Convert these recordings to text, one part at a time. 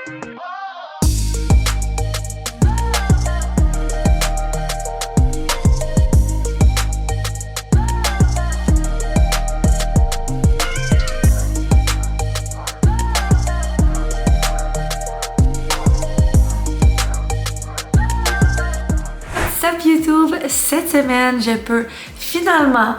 Sup YouTube, cette semaine je peux finalement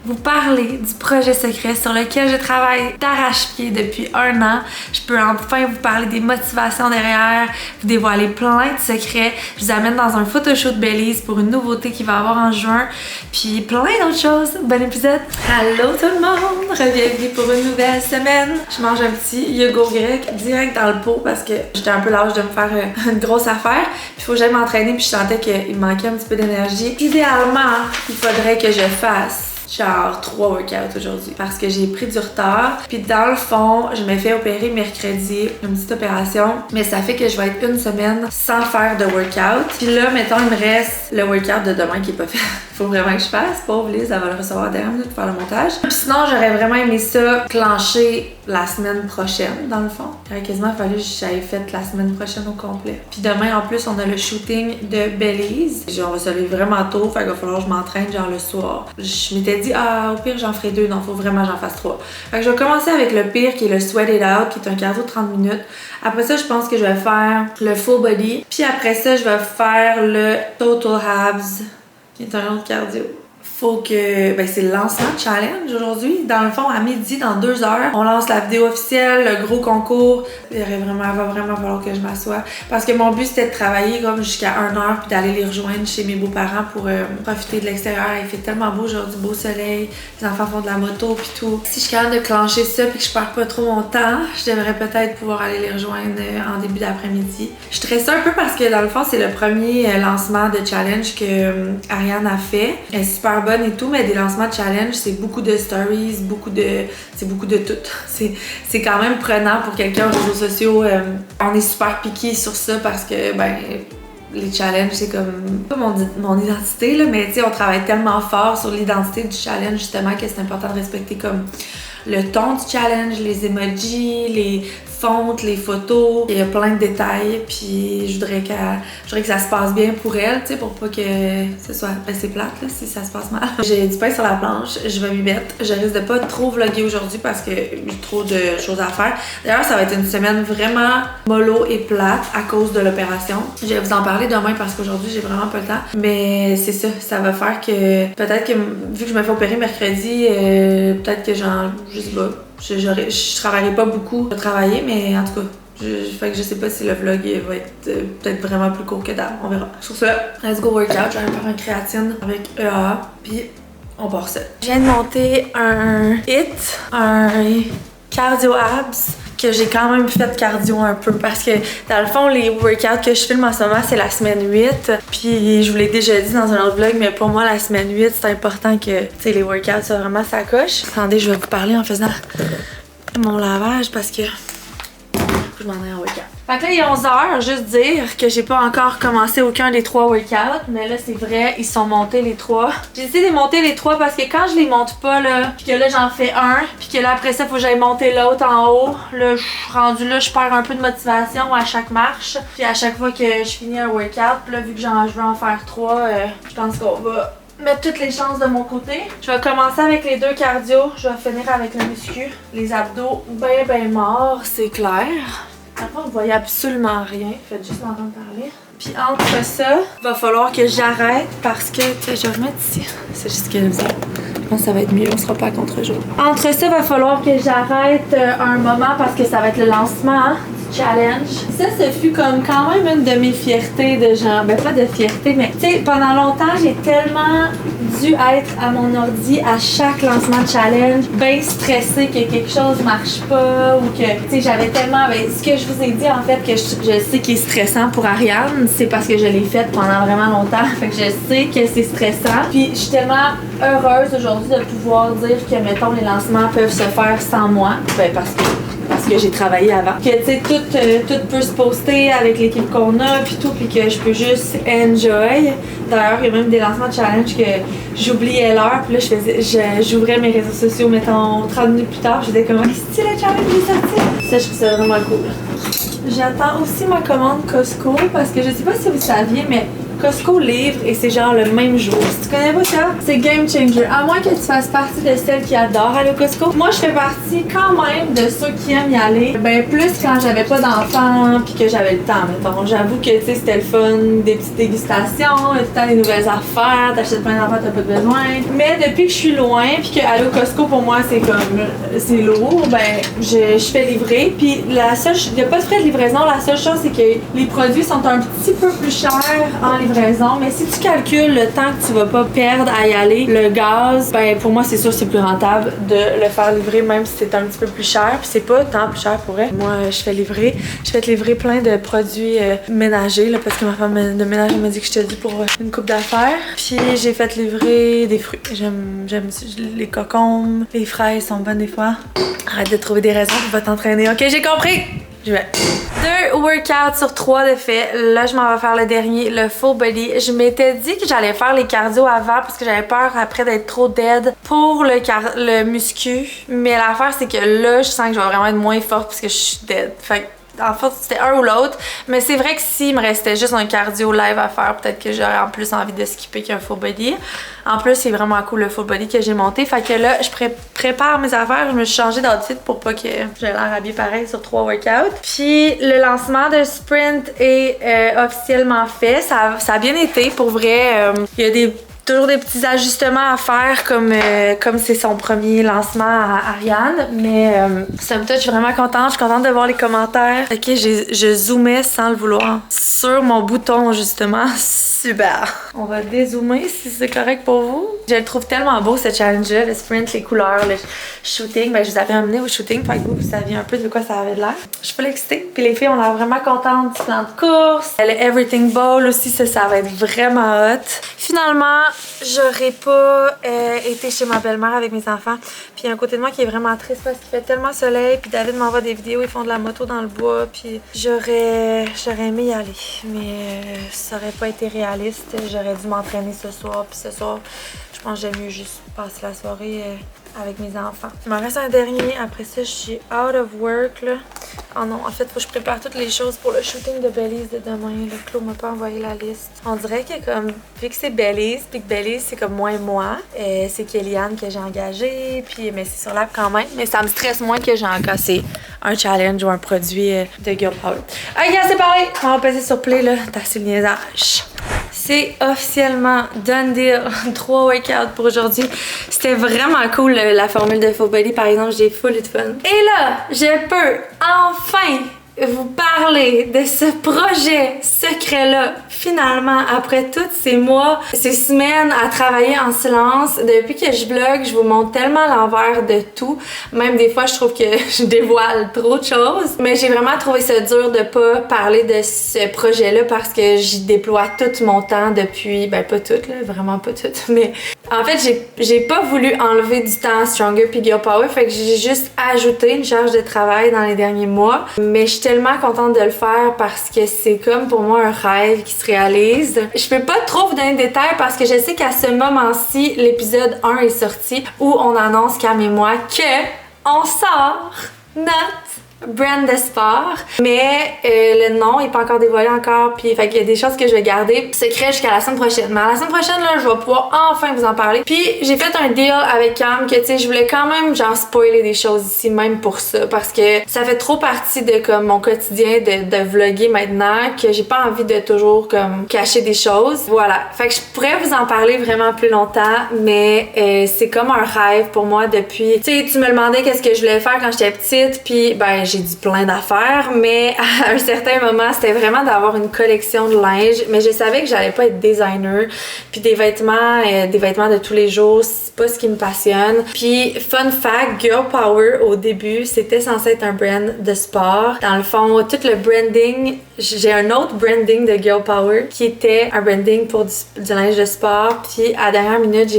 vous parler du projet secret sur lequel je travaille d'arrache-pied depuis 1 an. Je peux enfin vous parler des motivations derrière, vous dévoiler plein de secrets. Je vous amène dans un photoshoot Belize pour une nouveauté qui va avoir en juin, puis plein d'autres choses. Bon épisode! Allô tout le monde! Bienvenue pour une nouvelle semaine. Je mange un petit yogourt grec direct dans le pot parce que j'étais un peu lâche de me faire une grosse affaire. Puis il faut que j'aille m'entraîner, puis je sentais qu'il me manquait un petit peu d'énergie. Idéalement, il faudrait que je fasse genre 3 workouts aujourd'hui parce que j'ai pris du retard. Puis dans le fond, je me fais opérer mercredi, une petite opération, mais ça fait que je vais être une semaine sans faire de workout. Puis là, mettons, il me reste le workout de demain qui est pas fait. Faut vraiment que je fasse. Pauvre Liz, elle va le recevoir dernière minute pour faire le montage. Puis sinon, j'aurais vraiment aimé ça clencher la semaine prochaine, dans le fond. Il aurait quasiment fallu que j'aille fait la semaine prochaine au complet. Puis demain, en plus, on a le shooting de Belize. On va se lever vraiment tôt, fait qu'il va falloir que je m'entraîne genre le soir. Je m'étais dit, au pire, j'en ferai 2. Non, faut vraiment que j'en fasse 3. Fait que je vais commencer avec le pire, qui est le Sweat It Out, qui est un cardio de 30 minutes. Après ça, je pense que je vais faire le full body. Puis après ça, je vais faire le Total Abs, qui est un autre cardio. Faut que... c'est le lancement challenge aujourd'hui. Dans le fond, à midi, dans 2 heures, on lance la vidéo officielle, le gros concours. Il va vraiment falloir que je m'assoie. Parce que mon but, c'était de travailler comme jusqu'à 1 heure puis d'aller les rejoindre chez mes beaux-parents pour profiter de l'extérieur. Il fait tellement beau aujourd'hui, beau soleil. Les enfants font de la moto puis tout. Si je suis capable de clencher ça puis que je perds pas trop mon temps, je devrais peut-être pouvoir aller les rejoindre en début d'après-midi. Je stresse un peu parce que dans le fond, c'est le premier lancement de challenge que Ariane a fait. Elle est super bonne et tout, mais des lancements de challenge, c'est beaucoup de stories, c'est beaucoup de tout. C'est quand même prenant pour quelqu'un aux réseaux sociaux. On est super piqué sur ça parce que, les challenges, c'est comme pas mon identité, là, mais tu sais, on travaille tellement fort sur l'identité du challenge, justement, que c'est important de respecter comme le ton du challenge, les emojis, les fontes, les photos. Il y a plein de détails, puis je voudrais que ça se passe bien pour elle, tu sais, pour pas que ce soit assez plate, là, si ça se passe mal. J'ai du pain sur la planche, je vais m'y mettre. Je risque de pas trop vlogger aujourd'hui parce que j'ai trop de choses à faire. D'ailleurs, ça va être une semaine vraiment mollo et plate à cause de l'opération. Je vais vous en parler demain parce qu'aujourd'hui, j'ai vraiment pas le temps. Mais c'est ça, ça va faire que peut-être que, vu que je me fais opérer mercredi, peut-être que je sais pas. Je travaillerai pas beaucoup de travailler, mais en tout cas, fait que je sais pas si le vlog va être peut-être vraiment plus court que d'hab. On verra. Sur ce, let's go workout. Je vais aller faire un créatine avec EAA, puis on part ça. Je viens de monter un HIIT, un cardio abs, que j'ai quand même fait cardio un peu parce que dans le fond, les workouts que je filme en ce moment, c'est la semaine 8. Puis je vous l'ai déjà dit dans un autre vlog, mais pour moi, la semaine 8, c'est important que les workouts soient vraiment sa coche. Attendez, je vais vous parler en faisant mon lavage parce que je m'en ai en workout. Fait que là, il est 11h, juste dire que j'ai pas encore commencé aucun des 3 workouts, mais là, c'est vrai, ils sont montés les 3. J'ai décidé de monter les 3 parce que quand je les monte pas, là, puis que là, j'en fais un, puis que là, après ça, faut que j'aille monter l'autre en haut, là, je suis rendue là, je perds un peu de motivation à chaque marche, puis à chaque fois que je finis un workout, puis là, vu que je veux en faire 3, je pense qu'on va mettre toutes les chances de mon côté. Je vais commencer avec les 2 cardio, je vais finir avec le muscu. Les abdos ben morts, c'est clair. Après, vous voyez absolument rien, faites juste m'entendre parler. Puis entre ça, il va falloir que j'arrête parce que, je vais remettre ici. C'est juste que je pense que ça va être mieux, on sera pas à contre-jour. Entre ça, il va falloir que j'arrête un moment parce que ça va être le lancement du challenge. Ça, ce fut comme quand même une de mes fiertés de genre, pas de fierté, mais tu sais, pendant longtemps, j'ai tellement dû être à mon ordi à chaque lancement de challenge, bien stressée que quelque chose marche pas ou que, tu sais, j'avais tellement, ce que je vous ai dit en fait que je sais qu'il est stressant pour Ariane, c'est parce que je l'ai fait pendant vraiment longtemps, fait que je sais que c'est stressant. Puis je suis tellement heureuse aujourd'hui de pouvoir dire que, mettons, les lancements peuvent se faire sans moi, parce que j'ai travaillé avant. Que, tu sais, tout peut se poster avec l'équipe qu'on a, puis tout, puis que je peux juste enjoy. D'ailleurs, il y a même des lancements de challenge que j'oubliais l'heure, puis là, j'ouvrais mes réseaux sociaux, mettons, 30 minutes plus tard, j'étais comme, est-ce que le challenge est sorti? Ça, je trouve ça vraiment cool. J'attends aussi ma commande Costco parce que je sais pas si vous saviez, mais Costco livre et c'est genre le même jour. Si tu connais pas ça, c'est game changer. À moins que tu fasses partie de celles qui adorent aller au Costco. Moi, je fais partie quand même de ceux qui aiment y aller. Ben, plus quand j'avais pas d'enfants puis que j'avais le temps, mettons. J'avoue que, tu sais, c'était le fun, des petites dégustations, tout le temps des nouvelles affaires, t'achètes plein d'affaires, t'as pas besoin. Mais depuis que je suis loin puis que aller au Costco pour moi, c'est comme, c'est lourd, ben, je fais livrer. Puis la seule, il y a pas de frais de livraison. La seule chose, c'est que les produits sont un petit peu plus chers en livraison. Mais si tu calcules le temps que tu vas pas perdre à y aller, le gaz, ben pour moi c'est sûr c'est plus rentable de le faire livrer même si c'est un petit peu plus cher. Puis c'est pas tant plus cher pour elle. Moi je fais livrer plein de produits ménagers là, parce que ma femme de ménage m'a dit que je te dis pour une coupe d'affaires. Puis j'ai fait livrer des fruits. J'aime les cocombes, les fraises sont bonnes des fois. Arrête de trouver des raisons pour pas t'entraîner. Ok, j'ai compris! Je vais. 2 workouts sur 3 de fait. Là, je m'en vais faire le dernier, le full body. Je m'étais dit que j'allais faire les cardio avant parce que j'avais peur après d'être trop dead pour le muscu. Mais l'affaire, c'est que là, je sens que je vais vraiment être moins forte parce que je suis dead. Fait que en fait, c'était un ou l'autre. Mais c'est vrai que s'il me restait juste un cardio live à faire, peut-être que j'aurais en plus envie de skipper qu'un full body. En plus, c'est vraiment cool le full body que j'ai monté. Fait que là, je prépare mes affaires. Je me suis changée d'outfit pour pas que j'ai l'air habillée pareil sur 3 workouts. Puis le lancement de Sprint est officiellement fait. Ça a bien été pour vrai. Il y a toujours des petits ajustements à faire comme c'est son premier lancement à Ariane. Mais somme toute, je suis vraiment contente. Je suis contente de voir les commentaires. Ok, je zoomais sans le vouloir sur mon bouton justement. Super! On va dézoomer si c'est correct pour vous. Je le trouve tellement beau ce challenge-là, le sprint, les couleurs, le shooting. Ben, je vous avais emmené au shooting, fait que vous saviez un peu de quoi ça avait l'air. Je suis full excitée. Puis les filles ont l'air vraiment contentes du plan de course. Le Everything Bowl aussi, ça va être vraiment hot. Finalement, j'aurais pas été chez ma belle-mère avec mes enfants. Puis il y a un côté de moi qui est vraiment triste parce qu'il fait tellement soleil. Puis David m'envoie des vidéos, ils font de la moto dans le bois. Puis j'aurais aimé y aller. Mais ça aurait pas été réaliste. J'aurais dû m'entraîner ce soir. Puis ce soir, je pense que j'aime mieux juste passer la soirée avec mes enfants. Il m'en reste un dernier. Après ça, je suis out of work, là. Oh non, en fait, faut que je prépare toutes les choses pour le shooting de Belize de demain. Le Claude m'a pas envoyé la liste. On dirait que comme, vu que c'est Belize, puis que Belize, c'est comme moi, c'est Kellyanne que j'ai engagée, puis mais c'est sur l'app quand même. Mais ça me stresse moins que j'ai cassé un challenge ou un produit de Girl Power. Ok, c'est parlé! On va passer sur play, là. T'as assez le niaisage. C'est officiellement done deal. 3 workouts pour aujourd'hui. C'était vraiment cool la formule de full body, par exemple. J'ai full de fun. Et là, je peux enfin vous parler de ce projet secret-là. Finalement, après tous ces mois, ces semaines à travailler en silence, depuis que je vlog, je vous montre tellement l'envers de tout. Même des fois, je trouve que je dévoile trop de choses. Mais j'ai vraiment trouvé ça dur de pas parler de ce projet-là parce que j'y déploie tout mon temps depuis... Ben, pas tout, là, vraiment pas tout. Mais en fait, j'ai pas voulu enlever du temps à Stronger puis Girl Power. Fait que j'ai juste ajouté une charge de travail dans les derniers mois. Mais je suis tellement contente de le faire parce que c'est comme pour moi un rêve qui se réalise. Je peux pas trop vous donner de détails parce que je sais qu'à ce moment-ci, l'épisode 1 est sorti où on annonce, Cam et moi, que on sort notre brand de sport, mais le nom est pas encore dévoilé encore, puis fait qu'il y a des choses que je vais garder secret jusqu'à la semaine prochaine. Mais à la semaine prochaine, là, je vais pouvoir enfin vous en parler. Puis j'ai fait un deal avec Cam que, tu sais, je voulais quand même genre spoiler des choses ici, même pour ça, parce que ça fait trop partie de comme mon quotidien de vlogger maintenant que j'ai pas envie de toujours comme cacher des choses. Voilà. Fait que je pourrais vous en parler vraiment plus longtemps, mais c'est comme un rêve pour moi depuis... Tu sais, tu me demandais qu'est-ce que je voulais faire quand j'étais petite, puis ben j'ai dit plein d'affaires, mais à un certain moment, c'était vraiment d'avoir une collection de linge, mais je savais que j'allais pas être designer, puis des vêtements de tous les jours, c'est pas ce qui me passionne. Puis fun fact, Girl Power au début, c'était censé être un brand de sport. Dans le fond, tout le branding, j'ai un autre branding de Girl Power qui était un branding pour du linge de sport, puis à la dernière minute,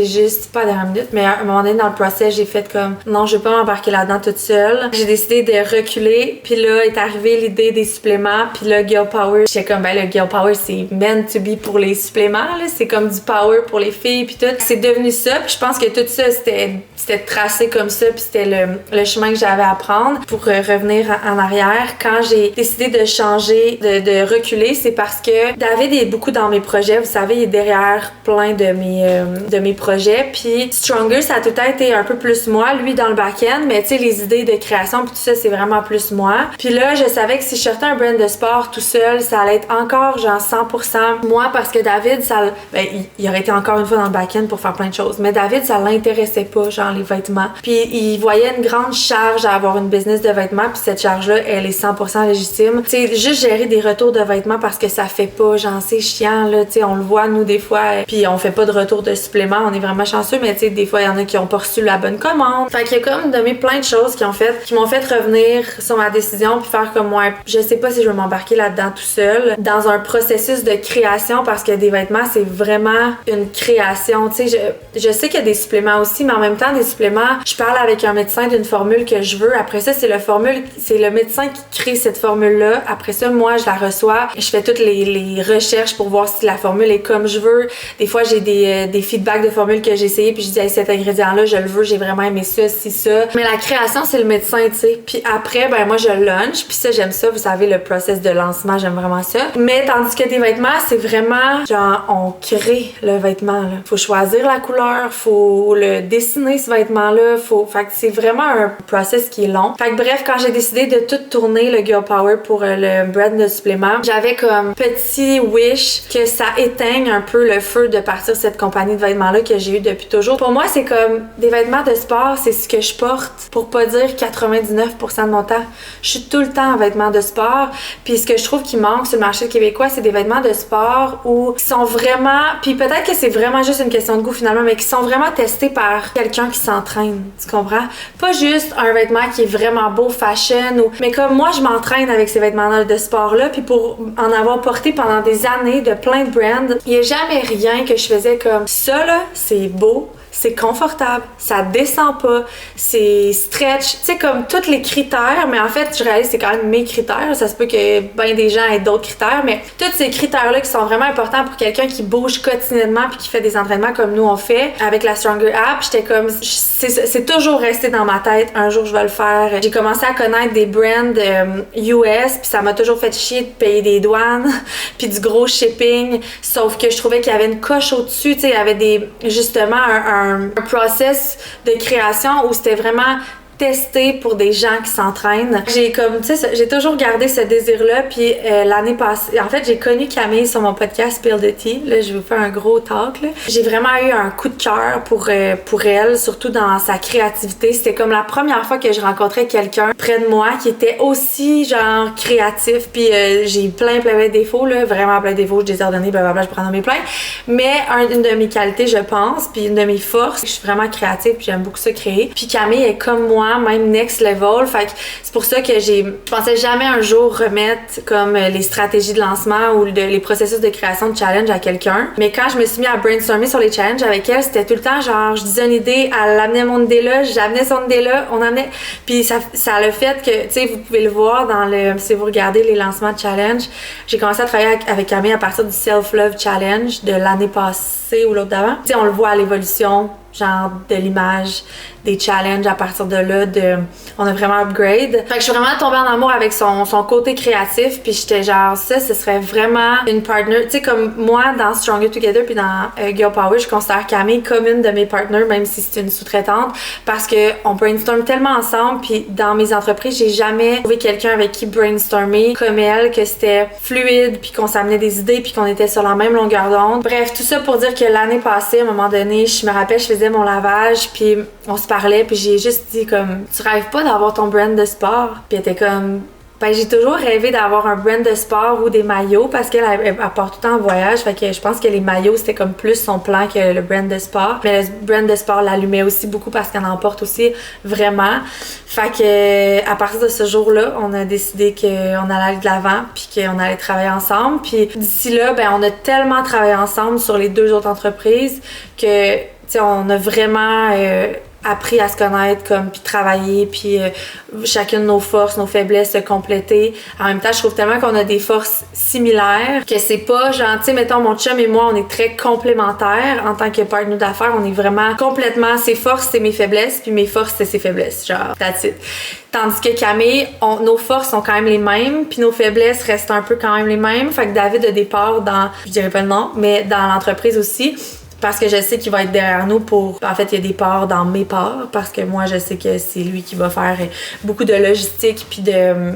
pas à la dernière minute, mais à un moment donné dans le process, j'ai fait comme non, je vais pas m'embarquer là-dedans toute seule. J'ai décidé de reculer reculé, puis là est arrivée l'idée des suppléments, puis là Girl Power, j'étais comme ben le Girl Power c'est meant to be pour les suppléments là, c'est comme du power pour les filles puis tout. C'est devenu ça, puis je pense que tout ça c'était tracé comme ça, puis c'était le chemin que j'avais à prendre. Pour revenir en arrière, quand j'ai décidé de changer, de reculer, c'est parce que David est beaucoup dans mes projets, vous savez, il est derrière plein de mes projets, puis Stronger ça a tout le temps été un peu plus moi, lui dans le back-end, mais tu sais les idées de création puis tout ça c'est vraiment plus moi. Puis là je savais que si je sortais un brand de sport tout seul, ça allait être encore genre 100% moi, parce que David ça il aurait été encore une fois dans le back-end pour faire plein de choses, mais David ça l'intéressait pas genre les vêtements, puis il voyait une grande charge à avoir une business de vêtements, puis cette charge là elle est 100% légitime. Tu sais juste gérer des retours de vêtements parce que ça fait pas genre c'est chiant là, tu sais on le voit nous des fois, puis on fait pas de retour de suppléments, on est vraiment chanceux, mais tu sais des fois il y en a qui ont pas reçu la bonne commande. Fait qu'il y a comme donné plein de choses qui m'ont fait revenir sur ma décision puis faire comme moi, je sais pas si je vais m'embarquer là-dedans tout seul dans un processus de création, parce que des vêtements c'est vraiment une création. Tu sais je sais qu'il y a des suppléments aussi, mais en même temps des suppléments, je parle avec un médecin d'une formule que je veux, après ça c'est le médecin qui crée cette formule là, après ça moi je la reçois, je fais toutes les recherches pour voir si la formule est comme je veux. Des fois j'ai des feedbacks de formules que j'ai essayé puis je dis hey, cet ingrédient là je le veux, j'ai vraiment aimé ça, ça, mais la création c'est le médecin, tu sais. Puis après ben moi je lunch, puis ça j'aime ça, vous savez le process de lancement, j'aime vraiment ça. Mais tandis que des vêtements c'est vraiment genre on crée le vêtement là, faut choisir la couleur, faut le dessiner ce vêtement là, fait que c'est vraiment un process qui est long. Fait que bref, quand j'ai décidé de tout tourner le Girl Power pour le brand de supplément, j'avais comme petit wish que ça éteigne un peu le feu de partir cette compagnie de vêtements là que j'ai eu depuis toujours. Pour moi c'est comme des vêtements de sport, c'est ce que je porte, pour pas dire 99% de mon temps. Je suis tout le temps en vêtements de sport, puis ce que je trouve qui manque sur le marché québécois, c'est des vêtements de sport qui sont vraiment, puis peut-être que c'est vraiment juste une question de goût finalement, mais qui sont vraiment testés par quelqu'un qui s'entraîne, tu comprends? Pas juste un vêtement qui est vraiment beau, fashion, mais comme moi je m'entraîne avec ces vêtements de sport là, puis pour en avoir porté pendant des années de plein de brands, il y a jamais rien que je faisais comme ça là, c'est beau, c'est confortable, ça descend pas, c'est stretch, tu sais comme tous les critères, mais en fait je réalise que c'est quand même mes critères, ça se peut que ben des gens aient d'autres critères, mais tous ces critères-là qui sont vraiment importants pour quelqu'un qui bouge quotidiennement puis qui fait des entraînements comme nous on fait avec la Stronger app, j'étais comme, c'est toujours resté dans ma tête, un jour je vais le faire. J'ai commencé à connaître des brands US puis ça m'a toujours fait chier de payer des douanes puis du gros shipping, sauf que je trouvais qu'il y avait une coche au-dessus, tu sais, il y avait justement un process de création où c'était vraiment testé pour des gens qui s'entraînent. J'ai comme, tu sais, j'ai toujours gardé ce désir-là, puis l'année passée, en fait, j'ai connu Camille sur mon podcast Spill the Tea. Là, je vais vous faire un gros talk, là. J'ai vraiment eu un coup de cœur pour elle, surtout dans sa créativité. C'était comme la première fois que je rencontrais quelqu'un près de moi qui était aussi, genre, créatif, puis j'ai plein de défauts, là, vraiment plein de défauts, je les ai ordonnés, blablabla, je prends dans mes plein. Mais une de mes qualités, je pense, puis une de mes forces, je suis vraiment créative, puis j'aime beaucoup ça créer. Puis Camille est comme moi, même next level, fait que c'est pour ça que je pensais jamais un jour remettre comme les stratégies de lancement ou les processus de création de challenge à quelqu'un, mais quand je me suis mis à brainstormer sur les challenges avec elle, c'était tout le temps genre je disais une idée, elle amenait mon idée là, j'amenais son idée là, on amenait, puis ça a le fait que, tu sais, vous pouvez le voir si vous regardez les lancements de challenge, j'ai commencé à travailler avec Camille à partir du Self-Love Challenge de l'année passée ou l'autre d'avant. Tu sais, on le voit à l'évolution genre de l'image, des challenges à partir de là, on a vraiment upgrade. Fait que je suis vraiment tombée en amour avec son côté créatif, puis j'étais genre ça, ce serait vraiment une partner, tu sais comme moi dans Stronger Together puis dans Girl Power, je considère Camille comme une de mes partners, même si c'est une sous-traitante, parce que on brainstorm tellement ensemble, puis dans mes entreprises, j'ai jamais trouvé quelqu'un avec qui brainstormer comme elle, que c'était fluide, puis qu'on s'amenait des idées, puis qu'on était sur la même longueur d'onde. Bref, tout ça pour dire que l'année passée, à un moment donné, je me rappelle, je faisais mon lavage, puis on se parlait, puis j'ai juste dit comme tu rêves pas d'avoir ton brand de sport? Puis elle était comme ben j'ai toujours rêvé d'avoir un brand de sport ou des maillots, parce qu'elle part tout le temps en voyage, fait que je pense que les maillots c'était comme plus son plan que le brand de sport, mais le brand de sport l'allumait aussi beaucoup parce qu'elle en porte aussi vraiment. Fait que à partir de ce jour-là, on a décidé qu'on allait aller de l'avant puis qu'on allait travailler ensemble, puis d'ici là ben on a tellement travaillé ensemble sur les deux autres entreprises que on a vraiment appris à se connaître, comme, puis travailler, puis chacune de nos forces, nos faiblesses se compléter. En même temps, je trouve tellement qu'on a des forces similaires que c'est pas genre, tu sais, mettons, mon chum et moi, on est très complémentaires en tant que partenaire d'affaires. On est vraiment complètement, ses forces, c'est mes faiblesses, puis mes forces, c'est ses faiblesses. Genre, that's it. Tandis que Camille, nos forces sont quand même les mêmes, puis nos faiblesses restent un peu quand même les mêmes. Fait que David a des parts dans, je dirais pas le nom, mais dans l'entreprise aussi. Parce que je sais qu'il va être derrière nous pour... En fait, il y a des parts dans mes parts, parce que moi, je sais que c'est lui qui va faire beaucoup de logistique, puis de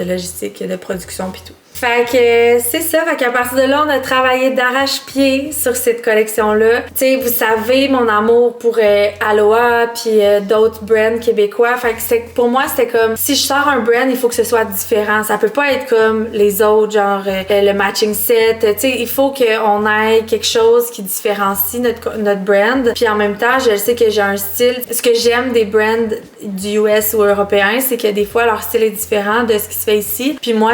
logistique, de production, puis tout. Fait que c'est ça, fait qu'à partir de là, on a travaillé d'arrache-pied sur cette collection-là. Tu sais, vous savez mon amour pour Aloha puis d'autres brands québécois. Fait que pour moi, c'était comme, si je sors un brand, il faut que ce soit différent. Ça peut pas être comme les autres, genre le matching set. Tu sais, il faut qu'on ait quelque chose qui différencie notre brand. Puis en même temps, je sais que j'ai un style. Ce que j'aime des brands du US ou européens, c'est que des fois, leur style est différent de ce qui se fait ici. Puis moi,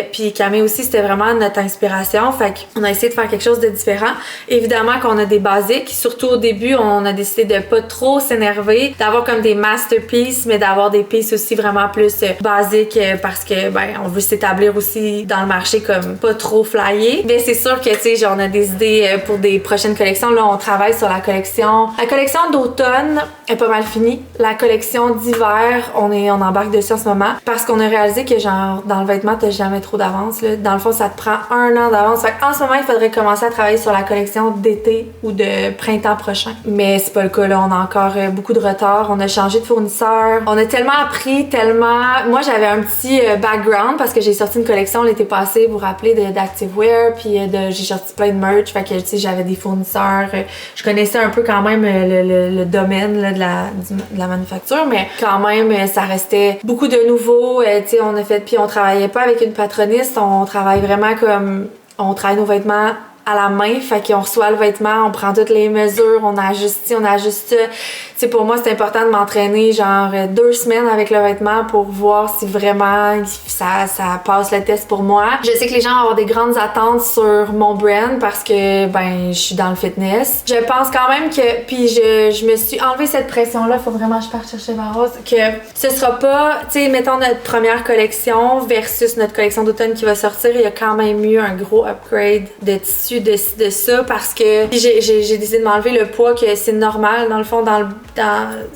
puis Camille aussi, c'était vraiment notre inspiration. Fait qu'on a essayé de faire quelque chose de différent. Évidemment qu'on a des basiques. Surtout au début, on a décidé de pas trop s'énerver, d'avoir comme des masterpieces, mais d'avoir des pieces aussi vraiment plus basiques parce que, ben, on veut s'établir aussi dans le marché comme pas trop flyer. Mais c'est sûr que, tu sais, on a des idées pour des prochaines collections. Là, on travaille sur la collection. La collection d'automne est pas mal finie. La collection d'hiver, on embarque dessus en ce moment parce qu'on a réalisé que, genre, dans le vêtement, t'as jamais trop d'avance. Là. Dans le fond, ça te prend 1 an d'avance. Fait en ce moment, il faudrait commencer à travailler sur la collection d'été ou de printemps prochain. Mais c'est pas le cas, là. On a encore beaucoup de retard. On a changé de fournisseur. On a tellement appris, tellement... Moi, j'avais un petit background parce que j'ai sorti une collection l'été passé, vous vous rappelez, d'Activewear, puis j'ai sorti plein de merch. Fait que, tu sais, j'avais des fournisseurs. Je connaissais un peu quand même le domaine là, de la manufacture, mais quand même, ça restait beaucoup de nouveaux. Tu sais, puis on travaillait pas avec une patroniste, on travaille vraiment comme... On travaille nos vêtements à la main, fait qu'on reçoit le vêtement, on prend toutes les mesures, on ajuste ci, on ajuste ça. Tu sais, pour moi, c'est important de m'entraîner genre 2 semaines avec le vêtement pour voir si vraiment ça passe le test pour moi. Je sais que les gens vont avoir des grandes attentes sur mon brand parce que, ben, je suis dans le fitness. Je pense quand même que, puis je me suis enlevé cette pression-là, faut vraiment que je parte chercher ma rose, que ce sera pas, tu sais, mettons notre première collection versus notre collection d'automne qui va sortir, il y a quand même eu un gros upgrade de tissu de ça parce que j'ai décidé de m'enlever le poids, que c'est normal dans le fond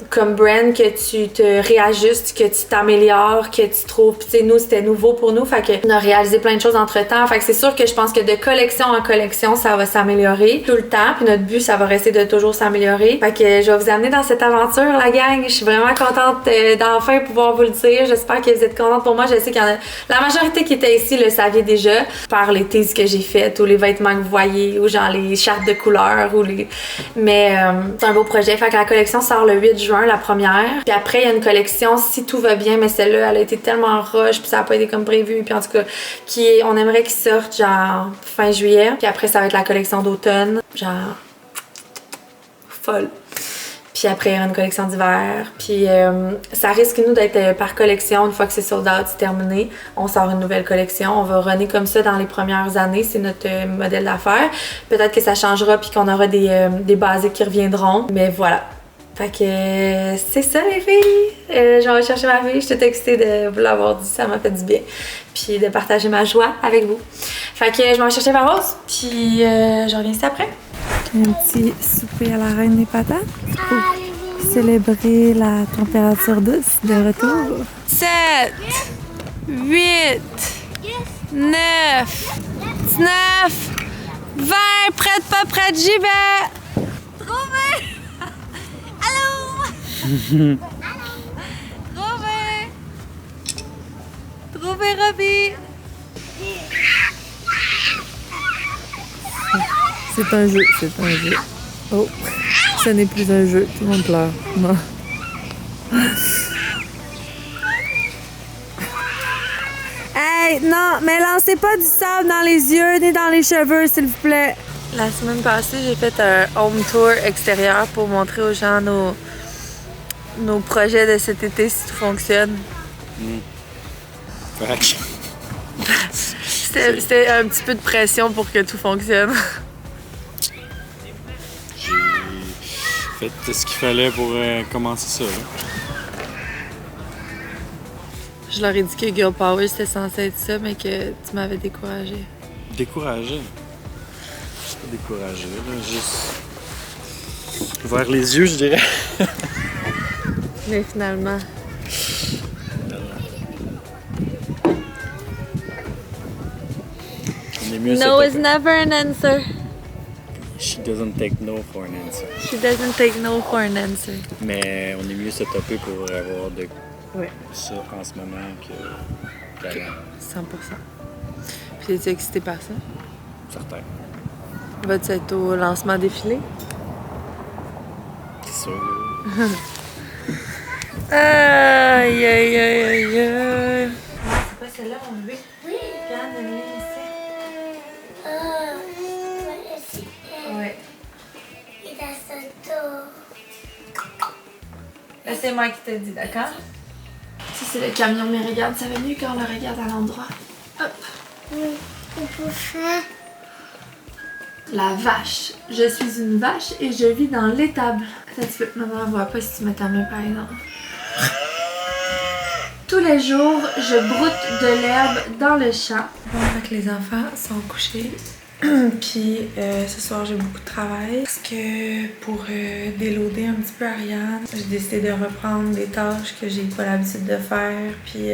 comme brand que tu te réajustes, que tu t'améliores, que tu trouves, tu sais, nous c'était nouveau pour nous, fait que on a réalisé plein de choses entre temps, fait que c'est sûr que je pense que de collection en collection ça va s'améliorer tout le temps, puis notre but ça va rester de toujours s'améliorer, fait que je vais vous amener dans cette aventure la gang. Je suis vraiment contente d'enfin pouvoir vous le dire, j'espère que vous êtes contente pour moi. Je sais qu'il y en a la majorité qui était ici le saviez déjà par les teases que j'ai faites ou les vêtements que vous voyez ou genre les chartes de couleurs ou mais c'est un beau projet. Fait que la collection sort le 8 juin, la première. Puis après, il y a une collection, si tout va bien, mais celle-là, elle a été tellement rush, puis ça a pas été comme prévu. Puis en tout cas, on aimerait qu'il sorte genre fin juillet. Puis après, ça va être la collection d'automne, genre folle. Puis après, il y aura une collection d'hiver. Puis ça risque, nous, d'être par collection. Une fois que c'est sold out, c'est terminé, on sort une nouvelle collection. On va runner comme ça dans les premières années. C'est notre modèle d'affaires. Peut-être que ça changera puis qu'on aura des basiques qui reviendront. Mais voilà. Fait que c'est ça, les filles. Je vais aller chercher ma fille. Je suis toute excitée de vous l'avoir dit. Ça m'a fait du bien. Puis de partager ma joie avec vous. Fait que je vais aller chercher ma rose. Puis je reviens ici après. Un petit souper à la reine des patates pour célébrer la température douce de retour. 7, 8, 9, 19, 20, prête, pas prête, j'y vais! Trouvé! Allô? Trouvé, Robbie! C'est un jeu, c'est un jeu. Oh, ce n'est plus un jeu, tout le monde pleure. Non. Hey, non, mais lancez pas du sable dans les yeux ni dans les cheveux, s'il vous plaît. La semaine passée, j'ai fait un home tour extérieur pour montrer aux gens nos projets de cet été, si tout fonctionne. C'était un petit peu de pression pour que tout fonctionne. fait ce qu'il fallait pour commencer ça. Là. Je leur ai dit que Girl Power c'était censé être ça, mais que tu m'avais découragé. Découragé? Pas découragé, là, juste... Ouvert les yeux, je dirais. Mais finalement... On est mieux No is never an answer. She doesn't take no for an answer. She doesn't take no for an answer. Mais on est mieux se taper pour avoir de Ouais. ça en ce moment qu'avant. 100%. Puis es-tu excité par ça? Certain. Vas-tu être au lancement défilé? C'est sûr. Aïe, aïe, aïe, aïe, aïe. C'est pas celle-là, mon bébé? Oui. Regarde, elle est ici. Ouais. Il a son dos. Là, c'est moi qui te dis, d'accord? Ça, c'est le camion, mais regarde, ça va mieux quand on le regarde à l'endroit. Hop. Oui, on peut faire. La vache. Je suis une vache et je vis dans l'étable. Attends, tu peux... Maman ne voit pas si tu mets ta main, par exemple. Tous les jours, je broute de l'herbe dans le champ. Bon, fait que les enfants sont couchés. Puis ce soir, j'ai beaucoup de travail parce que pour déloader un petit peu Ariane, j'ai décidé de reprendre des tâches que j'ai pas l'habitude de faire. Puis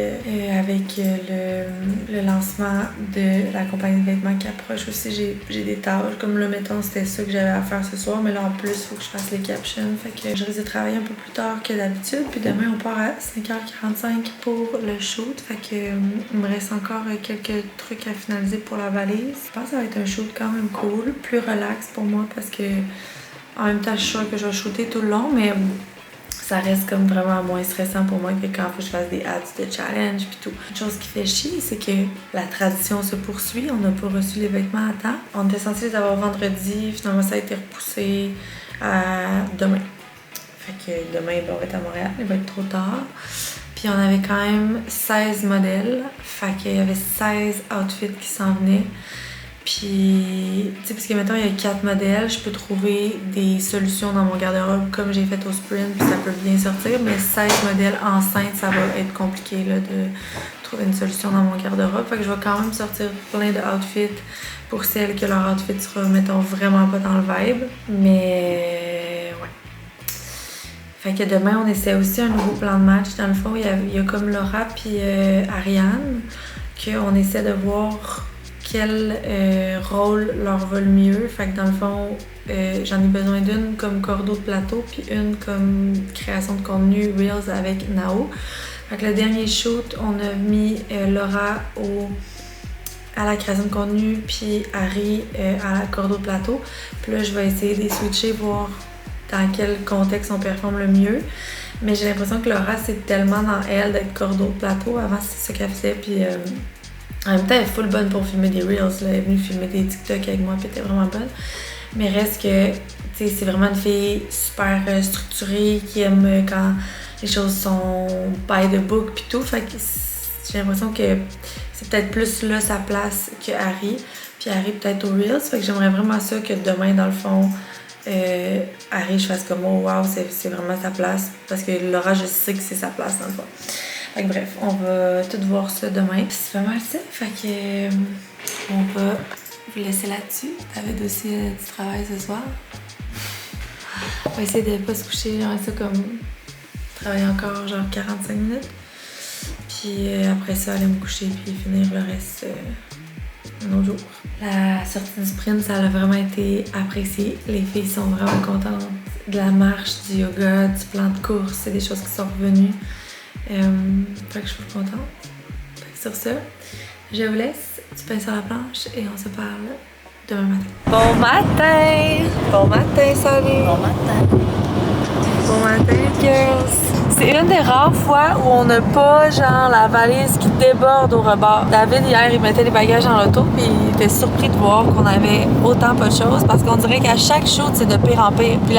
avec le lancement de la compagnie de vêtements qui approche aussi, j'ai des tâches. Comme là, mettons, c'était ça que j'avais à faire ce soir, mais là en plus, il faut que je fasse les captions. Fait que je risque de travailler un peu plus tard que d'habitude. Puis demain, on part à 5h45 pour le shoot. Fait que il me reste encore quelques trucs à finaliser pour la valise. Je pense que ça va être un shoot quand même cool, plus relax pour moi parce que en même temps je suis sûre que je vais shooter tout le long, mais ça reste comme vraiment moins stressant pour moi que quand il faut que je fasse des ads de challenge puis tout. Une chose qui fait chier, c'est que la tradition se poursuit, on n'a pas reçu les vêtements à temps. On était censé les avoir vendredi, finalement ça a été repoussé à demain. Fait que demain ben, on va être à Montréal, il va être trop tard. Puis on avait quand même 16 modèles, fait qu'il y avait 16 outfits qui s'en venaient. Puis, tu sais, parce que maintenant il y a 4 modèles, je peux trouver des solutions dans mon garde-robe comme j'ai fait au sprint, puis ça peut bien sortir, mais 16 modèles enceintes, ça va être compliqué là, de trouver une solution dans mon garde-robe. Fait que je vais quand même sortir plein de outfits pour celles que leur outfit sera, mettons, vraiment pas dans le vibe. Mais, ouais. Fait que demain, on essaie aussi un nouveau plan de match. Dans le fond, il y a comme Laura puis Ariane, qu'on essaie de voir quel rôle leur va le mieux. Fait que dans le fond, j'en ai besoin d'une comme cordeau de plateau puis une comme création de contenu Reels avec Nao. Fait que le dernier shoot, on a mis Laura à la création de contenu puis Harry à la cordeau de plateau. Puis là, je vais essayer de les switcher, voir dans quel contexte on performe le mieux. Mais j'ai l'impression que Laura, c'est tellement dans elle d'être cordeau de plateau. Avant, c'est ça qu'elle faisait. Puis en même temps, elle est full bonne pour filmer des Reels. Là. Elle est venue filmer des TikTok avec moi, puis elle était vraiment bonne. Mais reste que, tu sais, c'est vraiment une fille super structurée, qui aime quand les choses sont by the book, puis tout. Fait que j'ai l'impression que c'est peut-être plus là sa place que Harry. Puis Harry peut-être aux Reels. Fait que j'aimerais vraiment ça que demain, dans le fond, Harry, je fasse comme oh wow, c'est vraiment sa place. Parce que Laura, je sais que c'est sa place dans le fond. Fait que bref, on va tout voir ça demain. Puis c'est pas mal ça. Fait que on va vous laisser là-dessus. David aussi du travail ce soir. On va essayer de pas se coucher, genre ça comme travailler encore genre 45 minutes. Puis après ça, aller me coucher puis finir le reste un autre jour. La sortie du sprint, ça a vraiment été apprécié. Les filles sont vraiment contentes de la marche, du yoga, du plan de course. C'est des choses qui sont revenues. Fait que je suis contente. Fait que sur ça, je vous laisse. Tu pinces sur la planche et on se parle demain matin. Bon matin! Bon matin, salut! Bon matin. Bon matin, girls! C'est une des rares fois où on n'a pas, genre, la valise qui déborde au rebord. David, hier, il mettait les bagages dans l'auto, puis il était surpris de voir qu'on avait autant pas de choses, parce qu'on dirait qu'à chaque shoot, c'est de pire en pire. Puis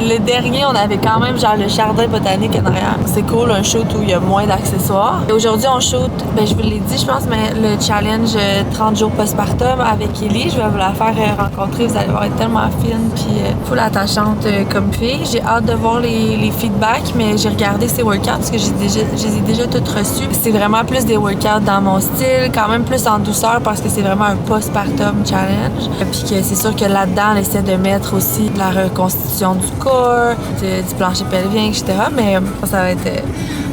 le dernier, on avait quand même, genre, le jardin botanique en arrière. C'est cool, un shoot où il y a moins d'accessoires. Et aujourd'hui, on shoot, ben, je vous l'ai dit, je pense, mais le challenge 30 jours postpartum avec Ellie. Je vais vous la faire rencontrer. Vous allez voir, elle est tellement fine, puis full attachante comme fille. J'ai hâte de voir les feedbacks, mais j'ai regardé ses workouts parce que je les ai déjà toutes reçus. C'est vraiment plus des workouts dans mon style, quand même plus en douceur parce que c'est vraiment un postpartum challenge. Puis que c'est sûr que là-dedans, on essaie de mettre aussi de la reconstitution du corps, du plancher pelvien, etc. Mais ça va être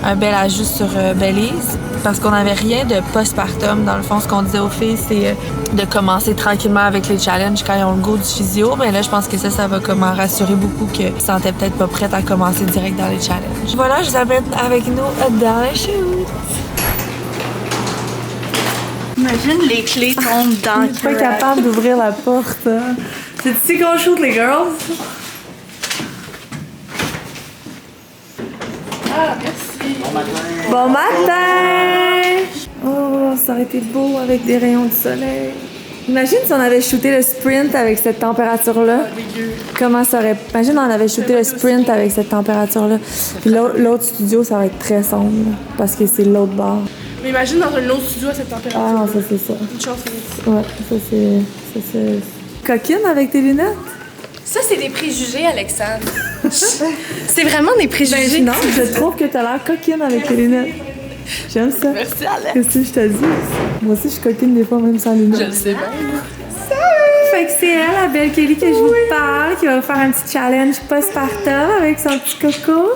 un bel ajout sur Belize parce qu'on n'avait rien de postpartum. Dans le fond, ce qu'on disait aux filles, c'est de commencer tranquillement avec les challenges quand ils ont le goût du physio. Mais là, je pense que ça va comme en rassurer beaucoup qu'ils ne se sentaient peut-être pas prêtes à commencer direct dans les challenges. Voilà, je vous amène avec nous dans le shoot. Imagine les clés tombent dans le Je suis pas capable d'ouvrir la porte. Hein. C'est ici qu'on shoot, les girls? Ah, merci. Bon matin! Oh, ça aurait été beau avec des rayons de soleil. Imagine si on avait shooté le sprint avec cette température-là. Comment ça aurait... Imagine on avait shooté le sprint avec cette température-là. Puis l'autre studio, ça va être très sombre. Parce que c'est l'autre bord. Mais imagine dans un autre studio à cette température. Ah non, ça c'est ça. Une chance. Ouais, ça c'est... Coquine avec tes lunettes? Ça, c'est des préjugés, Alexandre. C'est vraiment des préjugés. Ben, non, je trouve que t'as l'air coquine avec tes lunettes. J'aime ça. Merci, Alex. Qu'est-ce que je te dis? Moi aussi, je suis coquine des fois, même sans lunettes. Je le sais bien. Fait que c'est elle, la belle Kelly, que je vous parle, qui va faire un petit challenge postpartum avec son petit coco.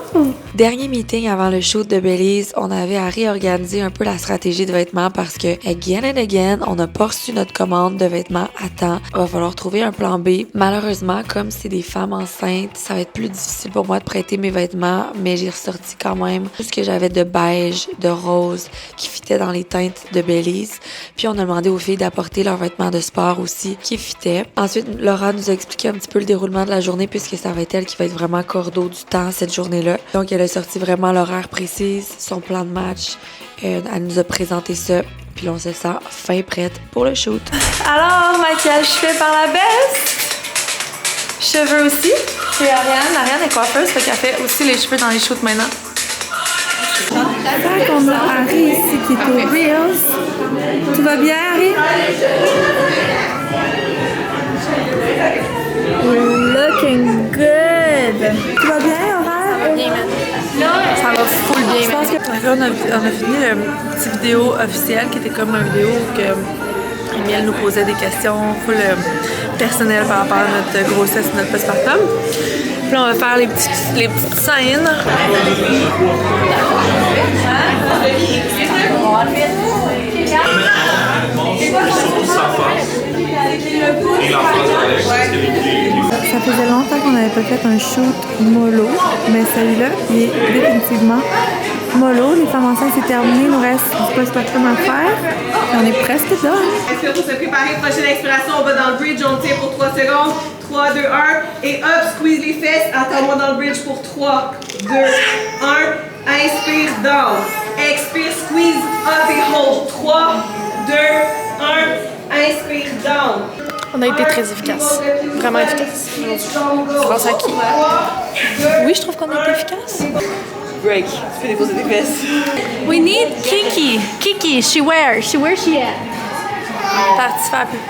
Dernier meeting avant le shoot de Belize, on avait à réorganiser un peu la stratégie de vêtements parce que, again and again, on n'a pas reçu notre commande de vêtements à temps. Il va falloir trouver un plan B. Malheureusement, comme c'est des femmes enceintes, ça va être plus difficile pour moi de prêter mes vêtements, mais j'ai ressorti quand même tout ce que j'avais de beige, de rose, qui fitait dans les teintes de Belize. Puis on a demandé aux filles d'apporter leurs vêtements de sport aussi, qui fitaient. Ensuite, Laura nous a expliqué un petit peu le déroulement de la journée puisque ça va être elle qui va être vraiment cordeau du temps cette journée-là. Donc, elle a sorti vraiment l'horaire précise, son plan de match. Elle nous a présenté ça. Puis là, on se sent fin prête pour le shoot. Alors, maquillage fait par la best. Cheveux aussi. C'est Ariane. Ariane est coiffeuse, fait qu'elle fait aussi les cheveux dans les shoots maintenant. Fait qu'on a Harry ici qui est au Reels. Tout va bien, Harry? Looking good. Tout va bien, horaire? Bien, ça va full bien. Je pense que là, on a fini la petite vidéo officielle qui était comme une vidéo où Emile nous posait des questions full personnelles par rapport à notre grossesse et notre postpartum. Puis là, on va faire les petites scènes. Ça faisait longtemps qu'on n'avait pas fait un shoot mollo, mais celui-là, il est définitivement mollo. Les femmes enceintes, c'est terminé. Il nous reste du postpartum à faire. Et on est presque là. Est-ce que vous se préparez? Prochaine expiration, on va dans le bridge, on tire pour 3 secondes. 3, 2, 1. Et hop, squeeze les fesses. Attends-moi dans le bridge pour 3, 2, 1. Inspire, down. Expire, squeeze, up et hold. 3, 2, 1. Inspire, down. On a été très efficace. Vraiment efficace. Grâce à qui? Oui, je trouve qu'on a été efficace. Break. Tu peux déposer des fesses. We need Kiki. Kiki, she where she at? Parti faire pipi.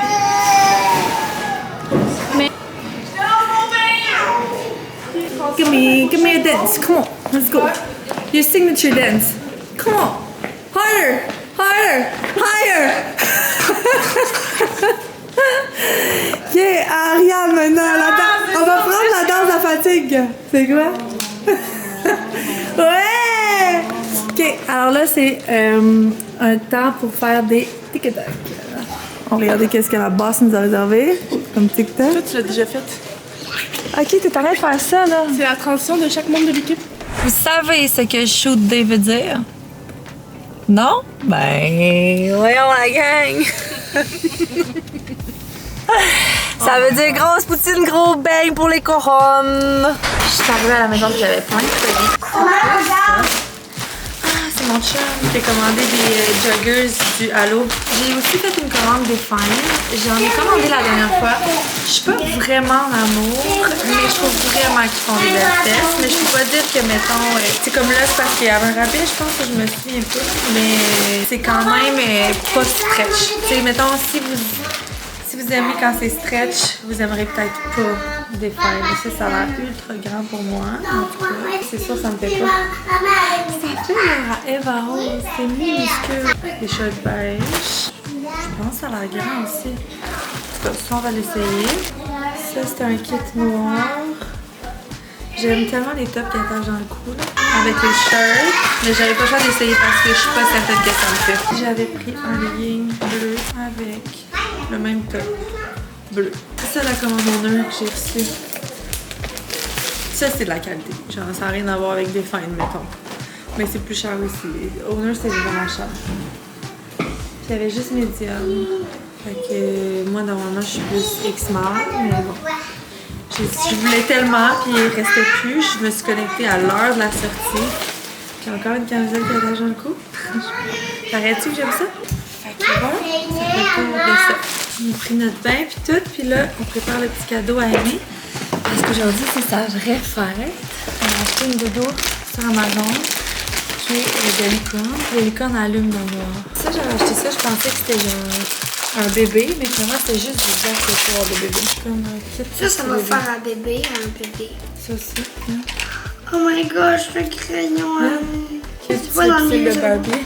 Give me a dance. Come on, let's go. Your signature dance. Come on. Harder, harder, higher. Ok, Ariane maintenant. On va prendre la danse de la fatigue. C'est quoi? Ouais! Ok, alors là, c'est un temps pour faire des tic-tac. On va regarder qu'est-ce que la boss nous a réservé comme tic-tac. Toi, tu l'as déjà fait. Ok, t'es en train de faire ça, là. C'est la transition de chaque membre de l'équipe. Vous savez ce que shoot day veut dire? Non? Ben, voyons la gang! Ça veut dire grosse poutine, gros beigne pour les couronnes. Je suis arrivée à la maison et j'avais plein de produits. C'est mon chum qui a commandé des joggers du Halo. J'ai aussi fait une commande des fines. J'en ai commandé la dernière fois. Je suis pas vraiment en amour, mais je trouve vraiment qu'ils font des belles fesses. Mais je peux pas dire que, mettons, c'est comme là, c'est parce qu'il y avait un rabais, je pense que je me souviens pas. Mais c'est quand même pas stretch. T'sais, mettons, si vous aimez quand c'est stretch, vous aimerez peut-être pas des fines. Ça a l'air ultra grand pour moi. En tout cas, c'est sûr, ça me fait pas. Ça fait à Eva Rose, c'est minuscule. Des shorts beige. Je pense que ça a l'air grand aussi. En tout cas, ça, on va l'essayer. Ça, c'est un kit noir. J'aime tellement les tops qui attachent dans le cou, là, avec les shirts. Mais j'avais pas le choix d'essayer parce que je suis pas certaine que ça me fait. J'avais pris un legging bleu avec le même top bleu. C'est ça la commande Honor que j'ai reçue. Ça, c'est de la qualité. Genre, ça n'a rien à voir avec des fines, mettons. Mais c'est plus cher aussi. Honor, c'est vraiment cher. Puis il y avait juste medium. Fait que moi, normalement, je suis plus X-Mal, mais bon. Je voulais tellement, puis il restait plus. Je me suis connectée à l'heure de la sortie. J'ai encore une camisole qui attache dans le cou. Paraît-tu que j'aime ça? Fait que voilà, ça fait le tour de ça. On a pris notre bain puis tout, puis là, on prépare le petit cadeau à Amy. Parce qu'aujourd'hui, c'est sa vraie fête. On a acheté une dodo sur Amazon, qui est de licorne. Les licornes allument dans le noir. Ça, j'avais acheté ça, je pensais que c'était genre un bébé, mais finalement, c'est juste des accessoires de bébé. Comme un kit. Ça va faire un bébé. Ça aussi. Hein? Oh my gosh, le crayon. Qu'est-ce que c'est de Barbie?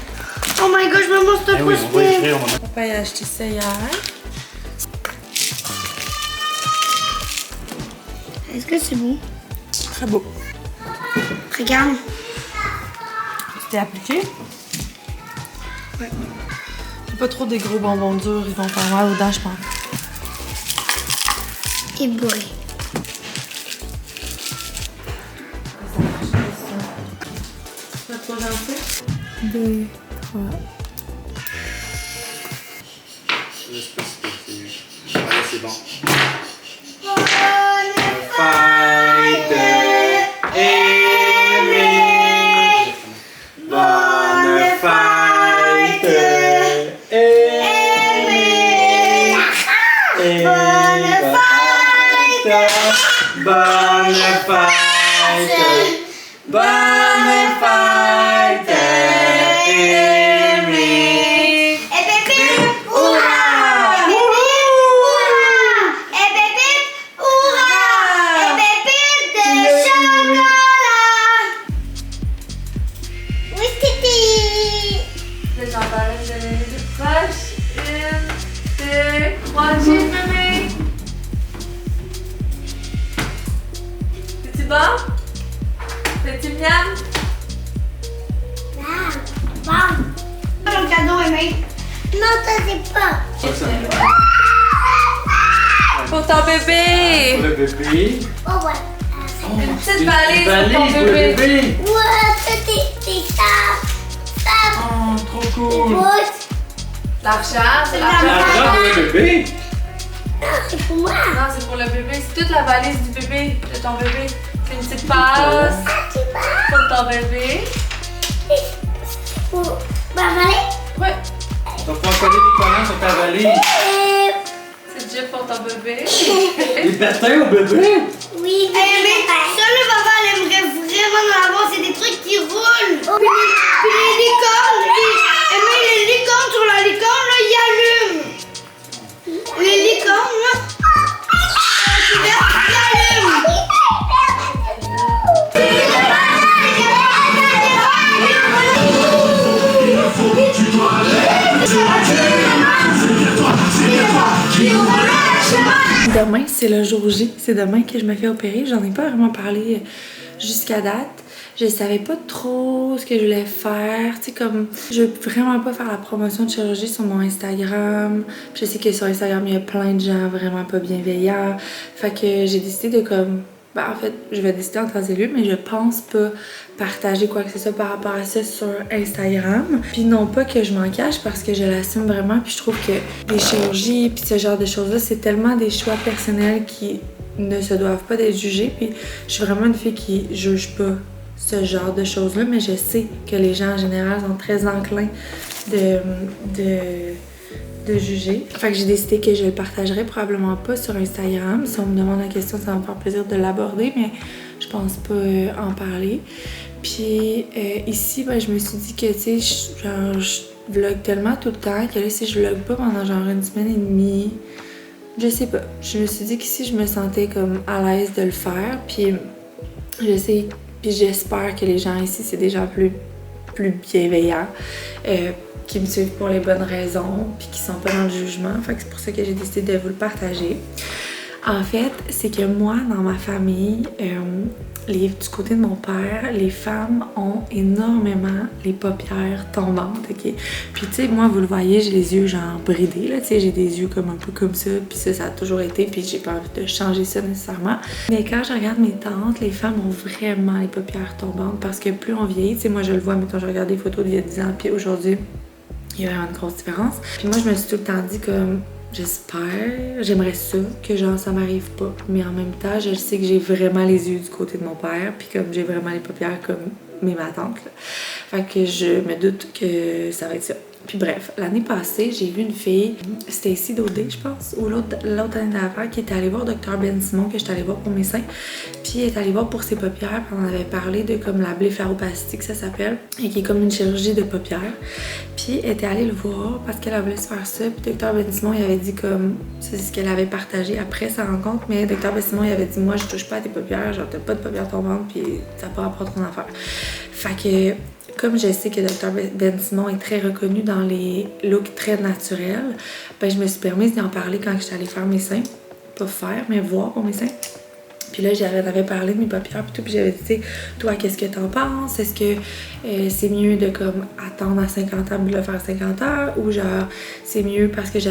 Oh my gosh, maman, c'est un post-it. Papa a acheté ça hier. Est-ce que c'est beau? Très beau. Regarde. Tu t'es appliqué? Ouais. C'est pas trop des gros bonbons durs, ils vont faire mal aux dents, je pense. Et boy. Pas trop gentil? 2, 3. C'est bon. Bonne fête, bonne fête, Amy. Et bébé, hurrah! Et bébé, hurrah! Et bébé de chocolat! Oui, Titi! Là, j'en parlais de les proches. 1, 2, 3, cheese, bébé! C'est-tu bon? C'est-tu miam? Bon. Mon cadeau, Aimé. Non, ça c'est pas. Pour ton bébé! Le bébé. Oh ouais. Une petite valise pour ton pour le bébé! bébé. Ouais, ça c'est ça. Oh, trop cool. L'argent, c'est l'argent. L'argent pour le bébé. Non, c'est pour moi. Non, c'est pour le bébé. C'est toute la valise du bébé, de ton bébé. C'est une petite passe pour ton bébé. Pour ma valise. Ouais. Tu vas pouvoir coller des collants sur ta valise. C'est déjà pour ton bébé. Des patins au bébé. Oui, mais ça, le papa, elle aimerait vraiment en avoir. C'est des trucs qui roulent. Puis les licornes, les licornes sur la licorne, là, ils allument. Les licornes, là, ils allument. Demain, c'est le jour J. C'est demain que je me fais opérer. J'en ai pas vraiment parlé jusqu'à date. Je savais pas trop ce que je voulais faire. Tu sais, comme, je veux vraiment pas faire la promotion de chirurgie sur mon Instagram. Je sais que sur Instagram, il y a plein de gens vraiment pas bienveillants. Fait que j'ai décidé de, comme, Ben, en fait, je vais décider en temps et lieu, mais je pense pas partager quoi que ce soit par rapport à ça sur Instagram. Puis non pas que je m'en cache parce que je l'assume vraiment, puis je trouve que les chirurgies puis ce genre de choses-là, c'est tellement des choix personnels qui ne se doivent pas d'être jugés. Puis je suis vraiment une fille qui juge pas ce genre de choses-là, mais je sais que les gens en général sont très enclins de juger. Fait que j'ai décidé que je le partagerai probablement pas sur Instagram. Si on me demande la question, ça va me faire plaisir de l'aborder, mais je pense pas en parler. Puis ici, ben, je me suis dit que, tu sais, je vlog tellement tout le temps que là, si je vlog pas pendant genre une semaine et demie, je sais pas. Je me suis dit qu'ici, je me sentais comme à l'aise de le faire. Puis je sais, puis j'espère que les gens ici, c'est des gens plus bienveillants. Qui me suivent pour les bonnes raisons, puis qui sont pas dans le jugement. Fait que c'est pour ça que j'ai décidé de vous le partager. En fait, c'est que moi, dans ma famille, du côté de mon père, les femmes ont énormément les paupières tombantes, ok? Puis tu sais, moi, vous le voyez, j'ai les yeux genre bridés, là, tu sais, j'ai des yeux comme un peu comme ça, puis ça a toujours été, puis j'ai pas envie de changer ça nécessairement. Mais quand je regarde mes tantes, les femmes ont vraiment les paupières tombantes, parce que plus on vieillit, tu sais, moi je le vois, mettons, je regarde des photos d'il y a 10 ans, puis aujourd'hui, il y a vraiment une grosse différence. Puis moi, je me suis tout le temps dit comme, j'aimerais ça, que genre ça m'arrive pas. Mais en même temps, je sais que j'ai vraiment les yeux du côté de mon père, puis comme j'ai vraiment les paupières comme ma tante, là. Fait que je me doute que ça va être ça. Puis bref, l'année passée, j'ai vu une fille, c'était ici d'Odé, je pense, ou l'autre année d'avant, qui était allée voir Dr. Ben Simon, que j'étais allée voir pour mes seins. Puis elle est allée voir pour ses paupières, puis on avait parlé de comme la blépharoplastie, que ça s'appelle, et qui est comme une chirurgie de paupières. Puis elle était allée le voir parce qu'elle voulait se faire ça. Puis Dr. Ben Simon, il avait dit comme, c'est ce qu'elle avait partagé après sa rencontre, mais Dr. Ben Simon, il avait dit, moi, je touche pas à tes paupières, genre t'as pas de paupières tombantes, puis ça pourra pas ton affaire. Fait que, comme je sais que Dr. Ben Simon est très reconnu dans les looks très naturels, ben je me suis permise d'en parler quand j'étais allée faire mes seins. Pas faire, mais voir pour mes seins. Puis là, j'avais parlé de mes paupières puis tout, puis j'avais dit, tu sais, toi, qu'est-ce que t'en penses? Est-ce que c'est mieux de comme attendre à 50 ans puis le faire 50 ans? Ou genre, c'est mieux parce que je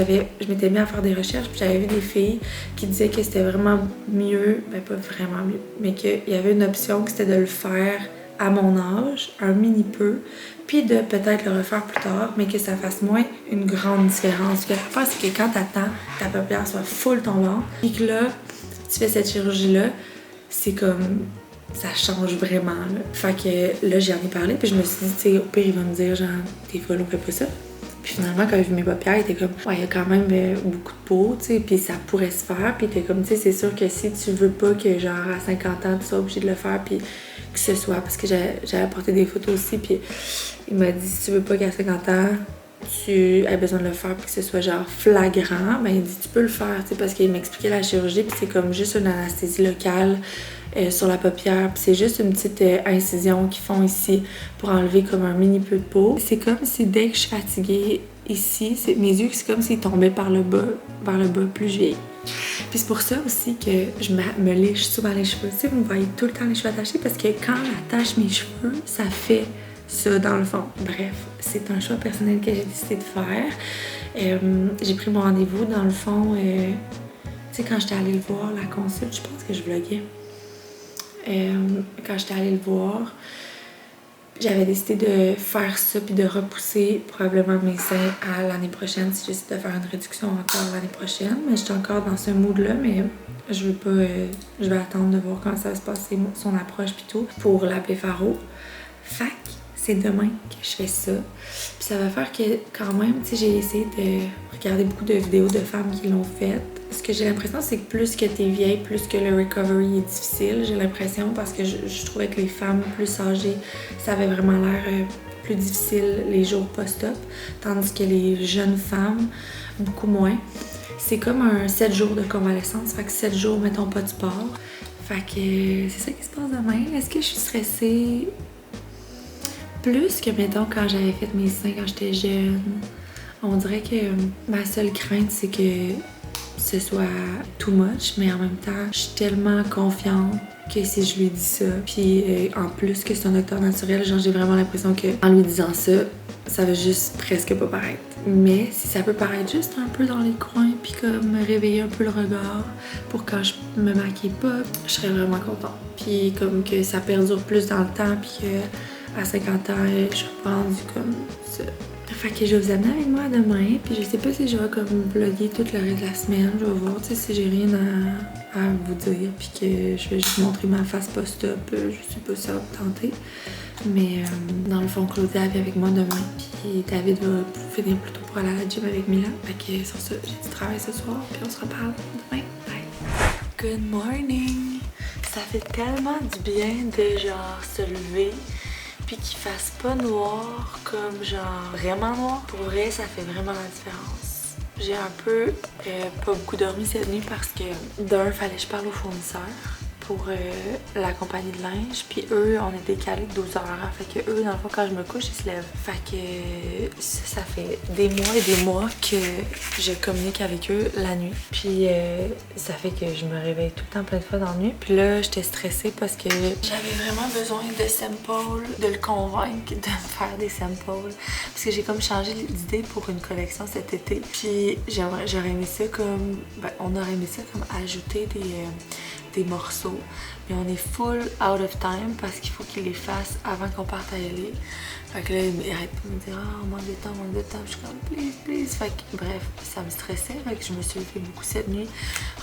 m'étais mis à faire des recherches puis j'avais vu des filles qui disaient que c'était vraiment mieux, ben pas vraiment mieux, mais qu'il y avait une option que c'était de le faire à mon âge, un mini peu, puis de peut-être le refaire plus tard, mais que ça fasse moins une grande différence. Ce qu'il faut faire, c'est que quand t'attends, ta paupière soit full tombante, puis que là, tu fais cette chirurgie-là, c'est comme, ça change vraiment, là. Fait que là, j'en ai parlé, puis je me suis dit, tu sais, au pire, il va me dire, genre, t'es folle, on fait pas ça. Puis finalement, quand il a vu mes paupières, il était comme, ouais, il y a quand même beaucoup de peau, tu sais, puis ça pourrait se faire. Puis il était comme, tu sais, c'est sûr que si tu veux pas que, genre, à 50 ans, tu sois obligé de le faire, puis que ce soit, parce que j'avais apporté des photos aussi, puis il m'a dit, si tu veux pas qu'à 50 ans, tu aies besoin de le faire, puis que ce soit, genre, flagrant, ben il dit, tu peux le faire, tu sais, parce qu'il m'expliquait la chirurgie, puis c'est comme juste une anesthésie locale sur la paupière, puis c'est juste une petite incision qu'ils font ici pour enlever comme un mini peu de peau. C'est comme si dès que je suis fatiguée ici, mes yeux, c'est comme s'ils tombaient vers le bas plus je vieillis. Puis c'est pour ça aussi que je me liche souvent les cheveux. Tu sais, vous me voyez tout le temps les cheveux attachés parce que quand j'attache mes cheveux, ça fait ça dans le fond. Bref, c'est un choix personnel que j'ai décidé de faire. J'ai pris mon rendez-vous dans le fond. Tu sais, quand j'étais allée le voir, la consulte, je pense que je vloguais. Quand j'étais allée le voir, j'avais décidé de faire ça puis de repousser probablement mes seins à l'année prochaine si j'essaie de faire une réduction encore l'année prochaine. Mais j'étais encore dans ce mood-là, mais je veux pas. Je vais attendre de voir comment ça va se passer, son approche puis tout, pour la blépharo. Fait que c'est demain que je fais ça. Puis ça va faire que quand même, tu sais, j'ai essayé de regarder beaucoup de vidéos de femmes qui l'ont fait. Ce que j'ai l'impression, c'est que plus que t'es vieille, plus que le recovery est difficile, j'ai l'impression, parce que je trouvais que les femmes plus âgées, ça avait vraiment l'air plus difficile les jours post-op, tandis que les jeunes femmes, beaucoup moins. C'est comme un 7 jours de convalescence, fait que 7 jours, mettons pas de sport. Fait que c'est ça qui se passe demain. Est-ce que je suis stressée? Plus que, mettons, quand j'avais fait mes seins quand j'étais jeune. On dirait que ma seule crainte, c'est que ce soit too much, mais en même temps, je suis tellement confiante que si je lui dis ça, puis en plus que c'est un docteur naturel, genre j'ai vraiment l'impression que en lui disant ça, ça va juste presque pas paraître. Mais si ça peut paraître juste un peu dans les coins puis comme me réveiller un peu le regard pour quand je me maquille pas, je serais vraiment contente. Puis comme que ça perdure plus dans le temps puis que à 50 ans, je suis pas rendue comme ça. Fait que je vais vous amener avec moi demain, puis je sais pas si je vais comme vlogger tout le reste de la semaine, je vais voir, tu sais, si j'ai rien à vous dire, puis que je vais juste montrer ma face post-up, je sais pas si ça va me tenter. Mais dans le fond, Claudia vient avec moi demain, puis David va finir plus tôt pour aller à la gym avec Mila. Fait que sur ça, j'ai du travail ce soir, puis on se reparle demain. Bye! Good morning! Ça fait tellement du bien de genre se lever puis qu'il fasse pas noir comme genre vraiment noir. Pour vrai, ça fait vraiment la différence. J'ai un peu pas beaucoup dormi cette nuit parce que d'un, fallait que je parle aux fournisseurs pour la compagnie de linge, puis eux, on est décalés de 12 heures. Fait que eux, dans le fond, quand je me couche, ils se lèvent. Fait que ça fait des mois et des mois que je communique avec eux la nuit. Puis ça fait que je me réveille tout le temps plein de fois dans la nuit. Puis là, j'étais stressée parce que j'avais vraiment besoin de samples, de le convaincre de me faire des samples. Parce que j'ai comme changé d'idée pour une collection cet été. Puis j'aurais aimé ça comme... Ben, on aurait aimé ça comme ajouter des morceaux, mais on est full out of time parce qu'il faut qu'il les fasse avant qu'on parte à LA. Fait que là, il arrête pas de me dire « Ah, on manque de temps. » Je suis comme « Please, please. » Fait que bref, ça me stressait. Fait que je me suis levée beaucoup cette nuit.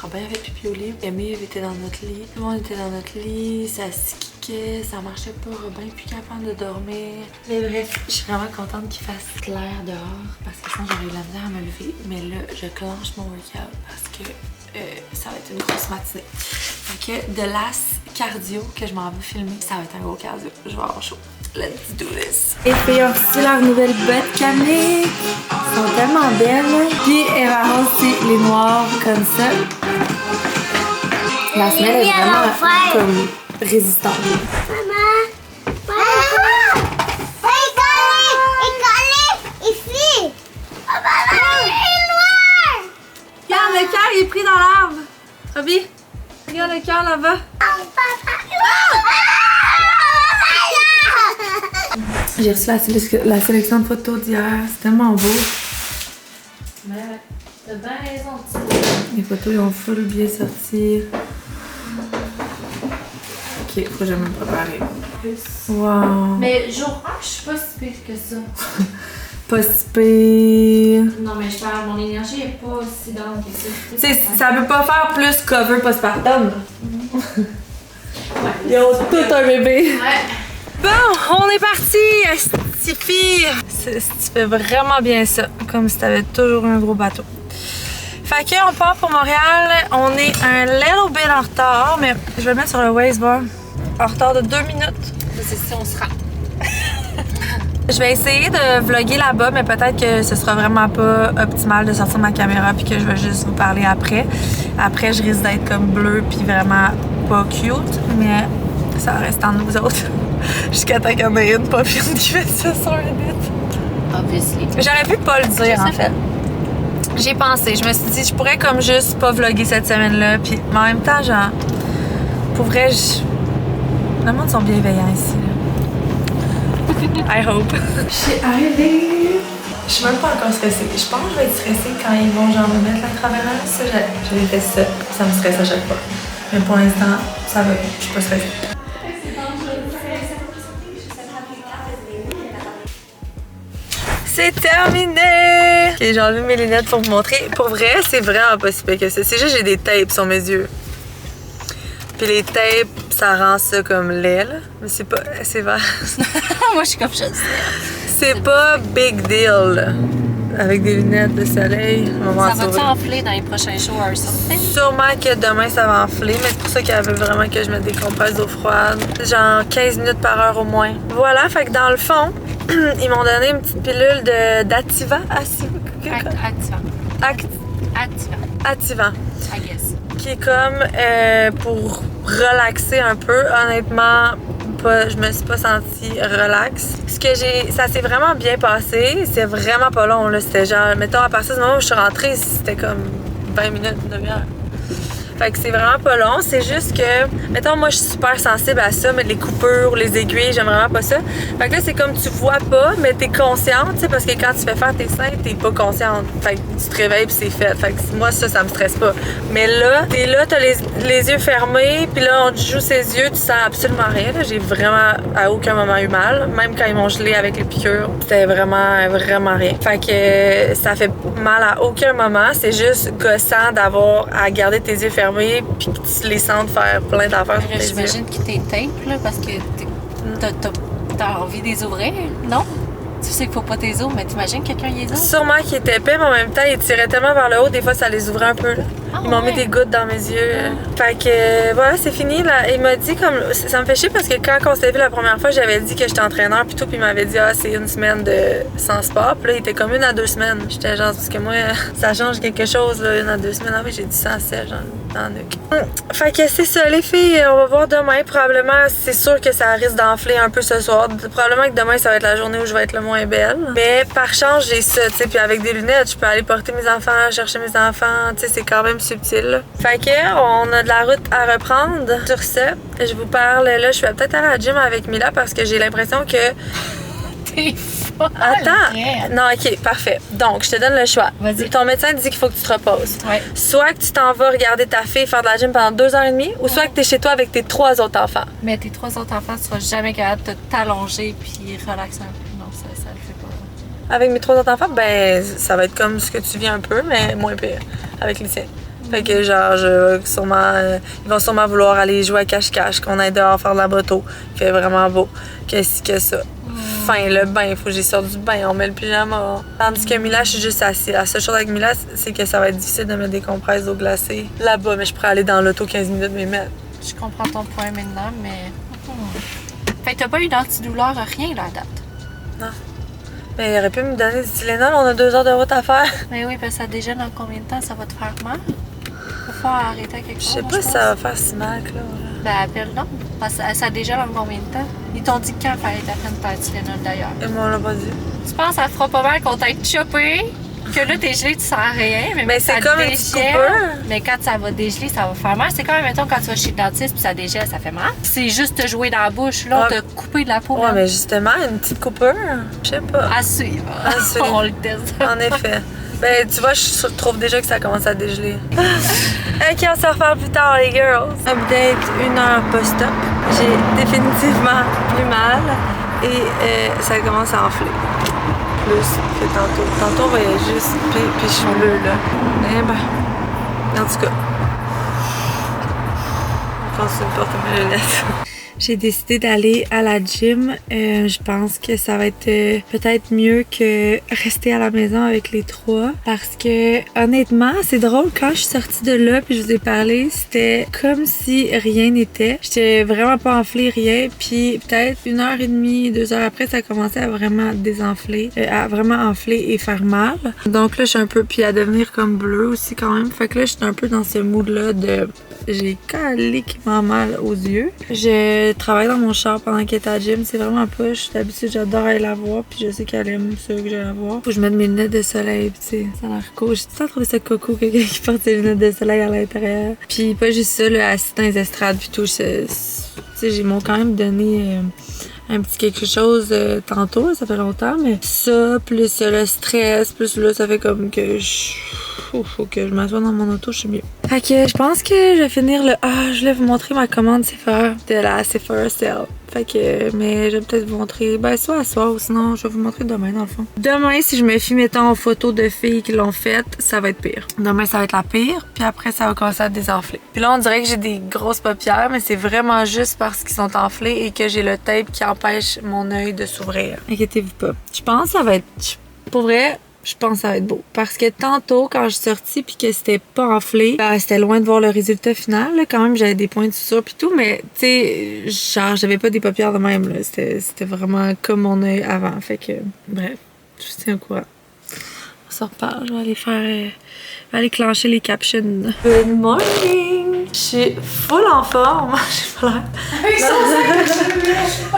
Robin avait pipi au lit. Amy était dans notre lit. Tout le monde était dans notre lit. Ça se kickait. Ça marchait pas. Robin plus capable de dormir. Mais bref, je suis vraiment contente qu'il fasse clair dehors parce que sinon j'aurais eu la misère à me lever. Mais là, je clenche mon workout parce que ça va être une grosse matinée. Fait que de l'as cardio que je m'en vais filmer, ça va être un gros cardio. Je vais avoir chaud. Let's do this! Les filles ont reçu leurs nouvelles bottes camiques. Elles sont tellement belles. Puis elles vont aussi les noirs comme ça. La semelle est vraiment comme résistante. Maman! Ici! Regarde, le cœur il est pris dans l'arbre. Robbie, regarde le cœur là-bas. J'ai reçu la sélection de photos d'hier. C'est tellement beau. T'as bien raison. Les photos ils ont full bien sorti. Ok, faut que je me prépare. Wow. Mais jour 1, je suis pas si pire que ça. Pas si pire. Non, mais je parle, mon énergie est pas aussi down que ça. Tu sais, ça veut pas faire plus cover postpartum. Ouais. Ils ont tout un bébé. Ouais. Bon, on est parti, Stifi! Tu fais vraiment bien ça, comme si t'avais toujours un gros bateau. Fait que on part pour Montréal, on est un little bit en retard, mais je vais le mettre sur le Waze, voir. En retard de 2 minutes. C'est si on se rend. Je vais essayer de vlogger là-bas, mais peut-être que ce sera vraiment pas optimal de sortir ma caméra puis que je vais juste vous parler après. Après, je risque d'être comme bleue puis vraiment pas cute, mais ça reste en nous autres. Jusqu'à temps qu'il y en ait une pas fine qui fait ça sur le net. Obviously. J'aurais pu pas le dire en fait. J'ai pensé, je me suis dit je pourrais comme juste pas vlogger cette semaine-là, puis mais en même temps genre, pour vrai, le monde sont bienveillants ici. Là. I hope. Je suis arrivée. Je suis même pas encore stressée. Je pense que je vais être stressée quand ils vont genre me mettre la caméra. Ça, j'avais fait ça. Ça me stresse à chaque fois. Mais pour l'instant, ça va. Je suis pas stressée. C'est terminé! Ok, j'ai enlevé mes lunettes pour vous montrer. Pour vrai, c'est vraiment pas si pire que ça. C'est juste que j'ai des tapes sur mes yeux. Puis les tapes, ça rend ça comme laid, là. Mais c'est pas... C'est vrai. Moi, je suis comme je sais. C'est pas big deal, là. Avec des lunettes de soleil. Ça va-tu enfler dans les prochains jours or something? Sûrement que demain, ça va enfler. Mais c'est pour ça qu'il y avait vraiment que je mette des compresses d'eau froide. Genre 15 minutes par heure au moins. Voilà, fait que dans le fond... Ils m'ont donné une petite pilule d'Ativant. Ativant. I guess. Qui est comme pour relaxer un peu. Honnêtement, je me suis pas sentie relax. Ça s'est vraiment bien passé. C'est vraiment pas long. C'était genre, mettons, à partir du moment où je suis rentrée, c'était comme 20 minutes, une demi-heure. Fait que c'est vraiment pas long. C'est juste que, mettons, moi, je suis super sensible à ça, mais les coupures, les aiguilles, j'aime vraiment pas ça. Fait que là, c'est comme tu vois pas, mais t'es consciente, tu sais, parce que quand tu fais faire tes seins, t'es pas consciente. Fait que tu te réveilles pis c'est fait. Fait que moi, ça me stresse pas. Mais là, t'es là, t'as les yeux fermés, puis là, on te joue ses yeux, tu sens absolument rien. J'ai vraiment à aucun moment eu mal. Même quand ils m'ont gelé avec les piqûres, c'était vraiment rien. Fait que ça fait mal à aucun moment. C'est juste gossant d'avoir à garder tes yeux fermés puis que tu les sentes faire plein d'affaires sur tes yeux. J'imagine que t'es tape, là, parce que t'as envie de les ouvrir, non? Tu sais qu'il faut pas tes ouvres, mais t'imagines quelqu'un les ouvre? Sûrement qu'ils étaient épais, mais en même temps, ils tiraient tellement vers le haut, des fois, ça les ouvrait un peu. Là. Ils m'ont mis des gouttes dans mes yeux. Fait que voilà, c'est fini. Là. Il m'a dit, comme ça me fait chier parce que quand on s'était vu la première fois, j'avais dit que j'étais entraîneur puis tout, puis il m'avait dit, ah, c'est une semaine sans sport. Puis là, il était comme 1 à 2 semaines. J'étais genre, parce que moi, ça change quelque chose, là, 1 à 2 semaines. Ah oui, j'ai dit sans sel, genre, dans le nuque. Fait que c'est ça, les filles, on va voir demain. Probablement, c'est sûr que ça risque d'enfler un peu ce soir. Probablement que demain, ça va être la journée où je vais être le moins belle. Mais par chance, j'ai ça, tu sais. Puis avec des lunettes, je peux aller porter mes enfants, chercher mes enfants. Tu sais, c'est quand même subtil. Là. Fait que, on a de la route à reprendre. Sur ce, je vous parle. Là, je vais peut-être aller à la gym avec Mila parce que j'ai l'impression que. T'es folle! Attends! Non, ok, parfait. Donc, je te donne le choix. Vas-y. Ton médecin dit qu'il faut que tu te reposes. Ouais. Soit que tu t'en vas regarder ta fille faire de la gym pendant 2h30, ou soit que tu es chez toi avec tes 3 autres enfants. Mais tes 3 autres enfants, tu seras jamais capable de t'allonger puis relaxer un peu. Non, ça le fait pas. Avec mes 3 autres enfants, ben, ça va être comme ce que tu vis un peu, mais moins pire avec les tiens. Fait que genre, ils vont sûrement vouloir aller jouer à cache-cache, qu'on aille dehors faire de la moto. Il fait vraiment beau. Qu'est-ce que ça? Fin, le bain, il faut que j'y sorte du bain, on met le pyjama. Tandis que Mila, je suis juste assise. La seule chose avec Mila, c'est que ça va être difficile de mettre des compresses d'eau glacée là-bas, mais je pourrais aller dans l'auto 15 minutes, mais mettre. Je comprends ton point maintenant, mais. Fait que t'as pas eu d'antidouleur, rien là à date? Non. Mais il aurait pu me donner du Tylenol, on a 2 heures de route à faire. Mais oui, parce que ça déjà dans combien de temps ça va te faire mal? Faut arrêter à quelque chose. Je sais pas si ça va faire si mal, Claude. Ben, appelle donc. Parce que ça déjà dans combien de temps? Ils t'ont dit quand fallait t'apprendre ta Tylenol d'ailleurs. Et moi, on l'a pas dit. Tu penses que ça fera pas mal qu'on t'ait chopé? Que là, t'es gelé, tu sens rien. Mais c'est ça comme une petite coupure. Mais quand ça va dégeler, ça va faire mal. C'est comme, mettons, quand tu vas chez le dentiste puis ça dégèle, ça fait mal. C'est juste te jouer dans la bouche. Là, on t'a coupé de la peau. Ouais, mais justement, une petite coupure, je sais pas. À suivre. À suivre. On le teste. En effet. Ben, tu vois, je trouve déjà que ça commence à dégeler. Ok, on se reparle plus tard, les girls. Update 1 heure post-op. J'ai définitivement plus mal et ça commence à enfler. Plus que tantôt. Tantôt, on voyait juste puis je suis bleue, là. Eh ben, en tout cas, je pense que je porte mes lunettes. J'ai décidé d'aller à la gym. Je pense que ça va être peut-être mieux que rester à la maison avec les 3. Parce que, honnêtement, c'est drôle. Quand je suis sortie de là puis je vous ai parlé, c'était comme si rien n'était. J'étais vraiment pas enflée, rien. Puis peut-être 1h30, 2 heures après, ça a commencé à vraiment désenfler. À vraiment enfler et faire mal. Donc là, je suis un peu... Puis à devenir comme bleue aussi quand même. Fait que là, je suis un peu dans ce mood-là de... J'ai caliquement mal aux yeux. Je travaille dans mon char pendant qu'elle est à la gym. C'est vraiment pas. Je suis d'habitude, j'adore aller la voir. Puis je sais qu'elle aime ça que j'aille la voir. Faut que je mette mes lunettes de soleil. Puis tu sais, ça a l'air cool. J'ai tout le temps trouvé ça coco, quelqu'un qui porte ses lunettes de soleil à l'intérieur. Puis pas juste ça, là, assis dans les estrades. Puis tout. Tu sais, ils m'ont quand même donné un petit quelque chose tantôt. Là, ça fait longtemps. Mais ça, plus le stress, plus là, ça fait comme que faut que je m'assoie dans mon auto, je suis mieux. Fait que je pense que je vais finir le... Ah, je voulais vous montrer ma commande Sephora de la Sephora Sale. Fait que... Mais je vais peut-être vous montrer... Ben, soit à soir ou sinon, je vais vous montrer demain, dans le fond. Demain, si je me fie, mettons, aux photos de filles qui l'ont faite, ça va être pire. Demain, ça va être la pire, puis après, ça va commencer à désenfler. Puis là, on dirait que j'ai des grosses paupières, mais c'est vraiment juste parce qu'ils sont enflés et que j'ai le tape qui empêche mon œil de s'ouvrir. Inquiétez-vous pas. Je pense que ça va être... Pour vrai... Je pense que ça va être beau. Parce que tantôt, quand je suis sortie puis que c'était pas enflé, ben, c'était loin de voir le résultat final. Là. Quand même, j'avais des points de suture puis tout, mais tu sais, genre, j'avais pas des paupières de même. Là. C'était vraiment comme mon œil avant. Fait que, bref, je vous tiens au courant. On se reparle. Je vais aller clencher les captions. Good morning! Je suis full en forme. J'ai pas l'air.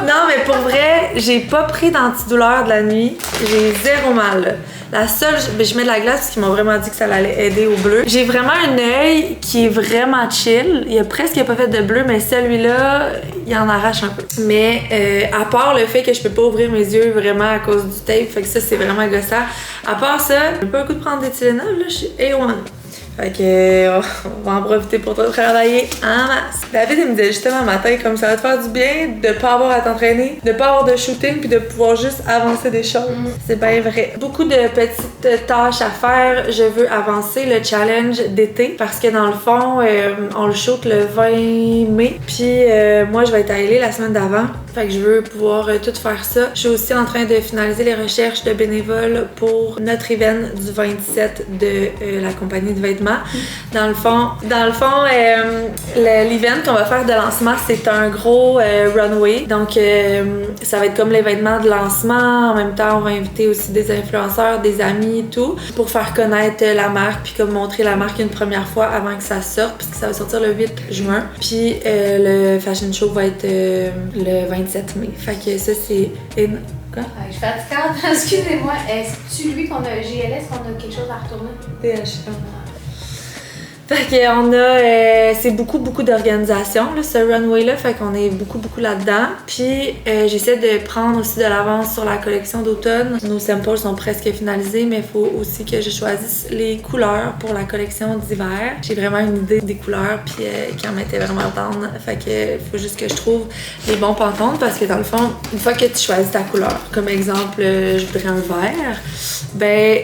Non, mais pour vrai, j'ai pas pris d'antidouleur de la nuit. J'ai zéro mal. La seule, je mets de la glace parce qu'ils m'ont vraiment dit que ça allait aider au bleu. J'ai vraiment un œil qui est vraiment chill. Il a presque pas fait de bleu, mais celui-là, il en arrache un peu. Mais à part le fait que je peux pas ouvrir mes yeux vraiment à cause du tape, fait que ça, c'est vraiment gossant. À part ça, j'ai pas le goût de prendre des Tylenol, là, je suis A1. Fait que on va en profiter pour travailler en masse. David il me disait justement le matin comme ça va te faire du bien de pas avoir à t'entraîner, de pas avoir de shooting puis de pouvoir juste avancer des choses. C'est bien vrai. Beaucoup de petites tâches à faire. Je veux avancer le challenge d'été parce que dans le fond on le shoot le 20 mai puis moi je vais être à LA la semaine d'avant. Fait que je veux pouvoir tout faire ça. Je suis aussi en train de finaliser les recherches de bénévoles pour notre event du 27 de la compagnie de vêtements. Dans le fond, l'event qu'on va faire de lancement, c'est un gros runway. Donc, ça va être comme les vêtements de lancement. En même temps, on va inviter aussi des influenceurs, des amis et tout, pour faire connaître la marque puis comme montrer la marque une première fois avant que ça sorte, puisque ça va sortir le 8 juin. Puis, le fashion show va être le 27 mai. Fait que ça, c'est... Quoi? Je suis fatiguante, excusez-moi. Est-ce que lui qu'on a GLS, qu'on a quelque chose à retourner? DHM. Fait qu'on a, c'est beaucoup d'organisation, là, ce runway-là, fait qu'on est beaucoup là-dedans. Puis j'essaie de prendre aussi de l'avance sur la collection d'automne. Nos samples sont presque finalisés, mais il faut aussi que je choisisse les couleurs pour la collection d'hiver. J'ai vraiment une idée des couleurs, puis qui en m'était vraiment tendre. Fait que faut juste que je trouve les bons pantones, parce que dans le fond, une fois que tu choisis ta couleur, comme exemple, je voudrais un vert, ben,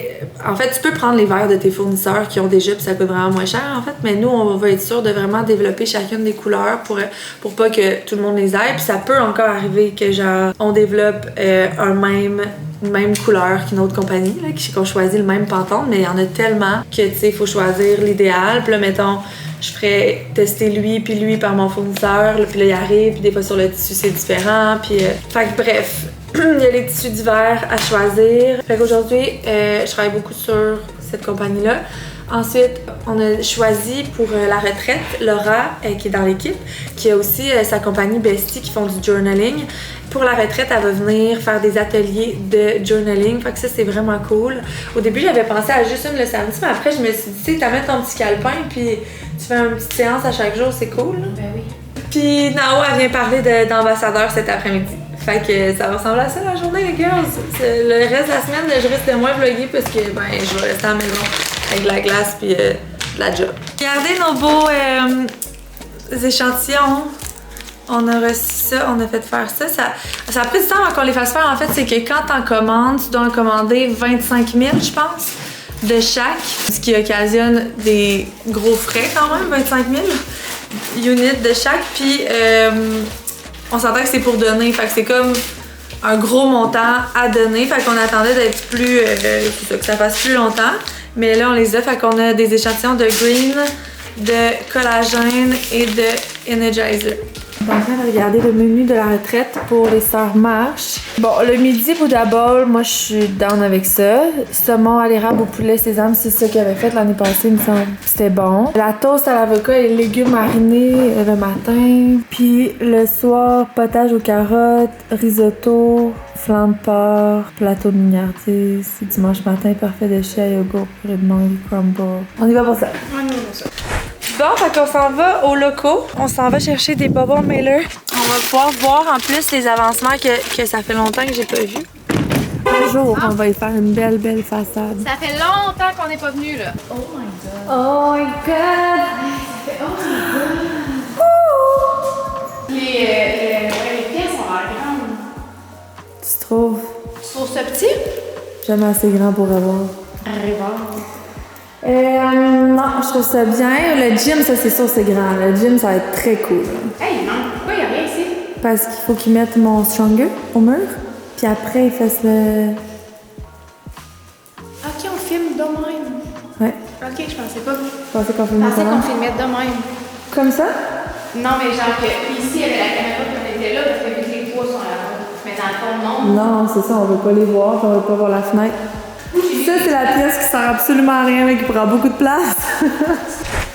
en fait, tu peux prendre les verres de tes fournisseurs qui ont déjà, puis ça coûte vraiment moins cher, en fait, mais nous, on va être sûr de vraiment développer chacune des couleurs pour pas que tout le monde les aille. Puis ça peut encore arriver que, genre, on développe une même couleur qu'une autre compagnie, là, qu'on choisit le même Pantone, mais il y en a tellement que, tu sais, il faut choisir l'idéal. Puis là, mettons, je ferais tester lui puis lui par mon fournisseur, là, puis là, il arrive, puis des fois sur le tissu, c'est différent. Puis, fait que bref, il y a les tissus d'hiver à choisir. Fait qu'aujourd'hui, je travaille beaucoup sur cette compagnie-là. Ensuite, on a choisi pour la retraite Laura, qui est dans l'équipe, qui a aussi sa compagnie Bestie qui font du journaling. Pour la retraite, elle va venir faire des ateliers de journaling. Fait que ça, c'est vraiment cool. Au début, j'avais pensé à juste une le samedi, mais après, je me suis dit, tu sais, t'amènes ton petit calepin, puis tu fais une petite séance à chaque jour, c'est cool. Ben oui. Puis Nao, elle vient parler d'ambassadeur cet après-midi. Fait que ça va ressembler à ça la journée, les girls. Le reste de la semaine, je risque de moins vlogger parce que ben, je vais rester à la maison avec de la glace puis de la job. Regardez nos beaux échantillons. On a reçu ça, on a fait faire ça. Ça a pris du temps avant qu'on les fasse faire. En fait, c'est que quand t'en commandes, tu dois en commander 25 000, je pense, de chaque. Ce qui occasionne des gros frais quand même, 25 000 units de chaque. Puis on s'entend que c'est pour donner. Fait que c'est comme un gros montant à donner. Fait qu'on attendait d'être plus... que ça fasse plus longtemps. Mais là, on les a. Fait qu'on a des échantillons de green, de collagène et de energizer. On est en train de regarder le menu de la retraite pour les sœurs Marche. Bon, le midi Buddha Bowl, moi je suis down avec ça. Saumon à l'érable au poulet sésame, c'est ça qu'elle avait fait l'année passée, il me semble. C'était bon. La toast à l'avocat et les légumes marinés le matin. Puis le soir, potage aux carottes, risotto, flan de porc, plateau de mignardise. Dimanche matin, parfait de chai, yogourt, purée de mangue, crumble. On y va pour ça. On y va pour ça. Bon, fait qu'on s'en va aux locaux. On s'en va chercher des bubble mailers. On va pouvoir voir en plus les avancements que ça fait longtemps que j'ai pas vu. Un jour, on va y faire une belle façade. Ça fait longtemps qu'on n'est pas venu là. Oh my god! Les pièces ont l'air grandes. Tu trouves? Tu trouves ça petit? Jamais assez grand pour avoir. Non, je trouve ça bien. Le gym, ça c'est sûr, c'est grand. Le gym, ça va être très cool. Hey, non, pourquoi il n'y a rien ici? Parce qu'il faut qu'ils mettent mon Stronger au mur. Puis après, ils fassent le... Ok, on filme de même. Ouais. Ok, je pensais pas. Je pensais qu'on Je filmait pensais ça. qu'on filmait de même. Comme ça? Non, mais genre que ici, il y avait la caméra qui était là parce que vu que les poids sont là-bas. Mais dans le fond, non. Non, c'est ça, on veut pas les voir, on veut pas voir la fenêtre. Ça, c'est la pièce qui sert absolument à rien mais qui prend beaucoup de place.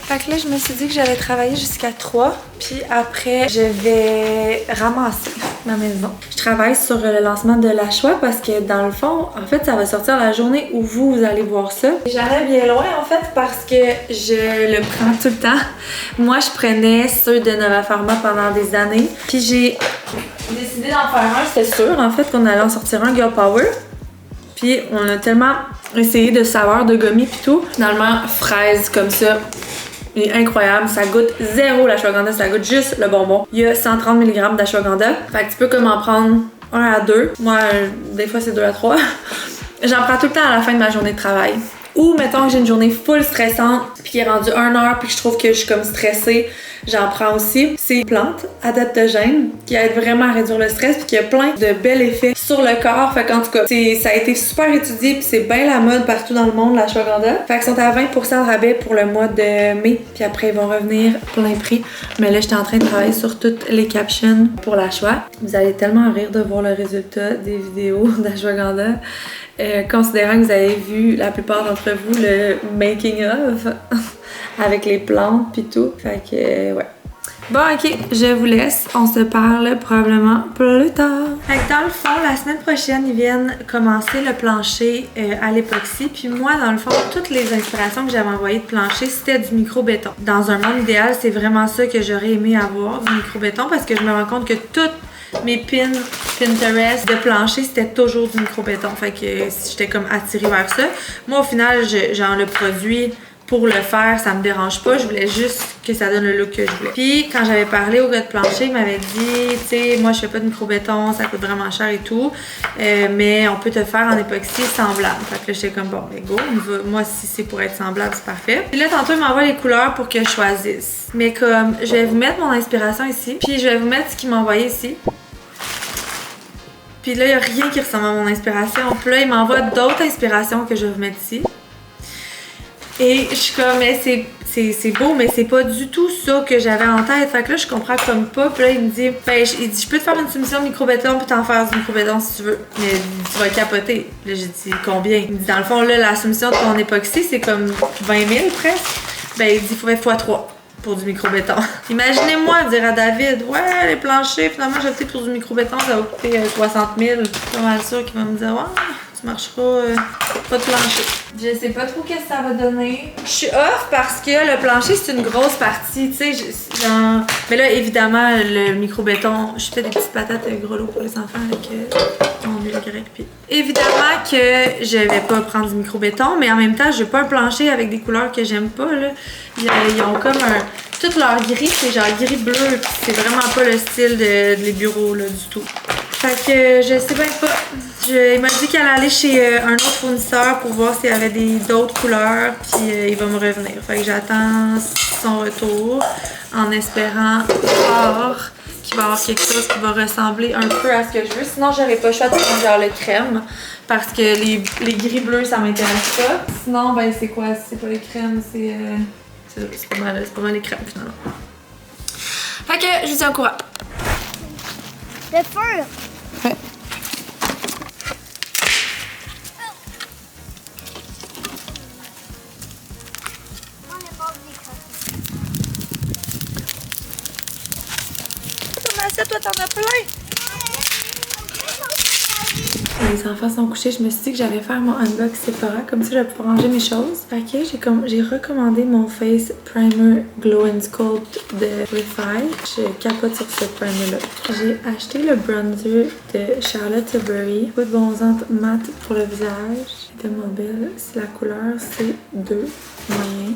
Fait que là, je me suis dit que j'allais travailler jusqu'à 3. Puis après, je vais ramasser ma maison. Je travaille sur le lancement de la Choix parce que dans le fond, en fait, ça va sortir la journée où vous allez voir ça. J'allais bien loin en fait parce que je le prends tout le temps. Moi, je prenais ceux de Nova Pharma pendant des années. Puis j'ai décidé d'en faire un, c'était sûr en fait qu'on allait en sortir un Girl Power. Puis on a tellement essayé de saveurs de gommis pis tout. Finalement, fraise comme ça. Il est incroyable, ça goûte zéro l'ashwagandha, ça goûte juste le bonbon. Il y a 130 mg d'ashwagandha, fait que tu peux comme en prendre 1 à 2. Moi, des fois c'est 2 à 3. J'en prends tout le temps à la fin de ma journée de travail. Ou mettons que j'ai une journée full stressante puis qui est rendue 1 heure puis que je trouve que je suis comme stressée, j'en prends aussi. C'est une plante adaptogène qui aide vraiment à réduire le stress puis qui a plein de bels effets sur le corps. Fait qu'en tout cas, ça a été super étudié puis c'est bien la mode partout dans le monde, l'ashwagandha. Fait qu'ils sont à 20% de rabais pour le mois de mai puis après ils vont revenir plein prix. Mais là, j'étais en train de travailler sur toutes les captions pour la Choix. Vous allez tellement rire de voir le résultat des vidéos d'ashwagandha. Considérant que vous avez vu la plupart d'entre vous le making of avec les plantes pis tout. Fait que ouais. Bon ok, je vous laisse. On se parle probablement plus tard. Fait que dans le fond, la semaine prochaine, ils viennent commencer le plancher à l'époxy. Puis moi, dans le fond, toutes les inspirations que j'avais envoyées de plancher, c'était du micro-béton. Dans un monde idéal, c'est vraiment ça que j'aurais aimé avoir, du micro-béton, parce que je me rends compte que toutes mes pins Pinterest de plancher, c'était toujours du micro-béton. Fait que j'étais comme attirée vers ça. Moi, au final, genre le produit pour le faire, ça me dérange pas. Je voulais juste que ça donne le look que je voulais. Puis, quand j'avais parlé au gars de plancher, il m'avait dit, tu sais, moi, je fais pas de micro-béton, ça coûte vraiment cher et tout. Mais on peut te faire en époxy semblable. Fait que là, j'étais comme, bon, ben go, moi, si c'est pour être semblable, c'est parfait. Puis là, tantôt, il m'envoie les couleurs pour que je choisisse. Mais comme, je vais vous mettre mon inspiration ici. Puis, je vais vous mettre ce qu'il m'a envoyé ici. Puis là, il n'y a rien qui ressemble à mon inspiration. Puis là, il m'envoie d'autres inspirations que je vais vous mettre ici. Et je suis comme, mais c'est beau, mais c'est pas du tout ça que j'avais en tête. Fait que là, je comprends comme pas. Puis là, il me dit, ben, il dit, je peux te faire une soumission de micro-béton puis t'en faire du micro-béton si tu veux. Mais tu vas capoter. Là, j'ai dit, combien? Il me dit, dans le fond, là, la soumission de ton époxy, c'est comme 20 000 presque. Ben, il dit, il faut mettre x3. Pour du micro-béton. Imaginez-moi dire à David, ouais, les planchers, finalement, j'ai opté pour du micro-béton, ça va coûter 60 000. Je suis pas mal sûre qu'il va me dire, ouais, tu marcheras pas de plancher. Je sais pas trop qu'est-ce que ça va donner. Je suis off parce que le plancher, c'est une grosse partie, tu sais, genre... Mais là, évidemment, le micro-béton, je fais des petites patates grelots pour les enfants avec mon huile grecque. Puis évidemment que je vais pas prendre du micro-béton, mais en même temps, je veux pas un plancher avec des couleurs que j'aime pas, là. Ils ont comme un... Tout leur gris, c'est genre gris-bleu, c'est vraiment pas le style les bureaux, là, du tout. Fait que je sais bien pas. Il m'a dit qu'elle allait aller chez un autre fournisseur pour voir s'il y avait d'autres couleurs, puis il va me revenir. Fait que j'attends son retour en espérant fort qu'il va y avoir quelque chose qui va ressembler un peu à ce que je veux. Sinon, j'aurais pas le choix de prendre genre le crème parce que les gris bleus, ça m'intéresse pas. Sinon, ben c'est quoi? C'est pas les crèmes, c'est pas mal les crèmes finalement. Fait que je vous tiens au courant. Le feu! Ouais. Ça, toi, t'en as plein! Les enfants sont couchés, je me suis dit que j'allais faire mon unbox Sephora, comme ça je vais pouvoir ranger mes choses. Fait que j'ai recommandé mon Face Primer Glow and Sculpt de Refy. Je capote sur ce primer-là. J'ai acheté le bronzer de Charlotte Tilbury, peau de bronzante mat pour le visage. C'est tellement belle. La couleur, c'est 2 moyens.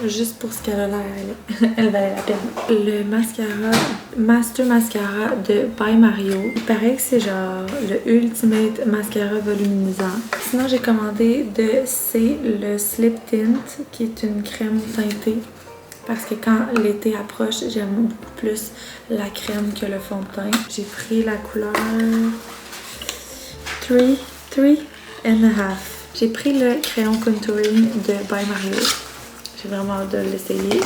Juste pour ce qu'elle a l'air, elle valait la peine. Le mascara, Master Mascara de By Mario. Il paraît que c'est genre le Ultimate Mascara Voluminisant. Sinon, j'ai commandé de C le Slip Tint, qui est une crème teintée. Parce que quand l'été approche, j'aime beaucoup plus la crème que le fond de teint. J'ai pris la couleur 3 and a half. J'ai pris le crayon contouring de By Mario. J'ai vraiment hâte de l'essayer.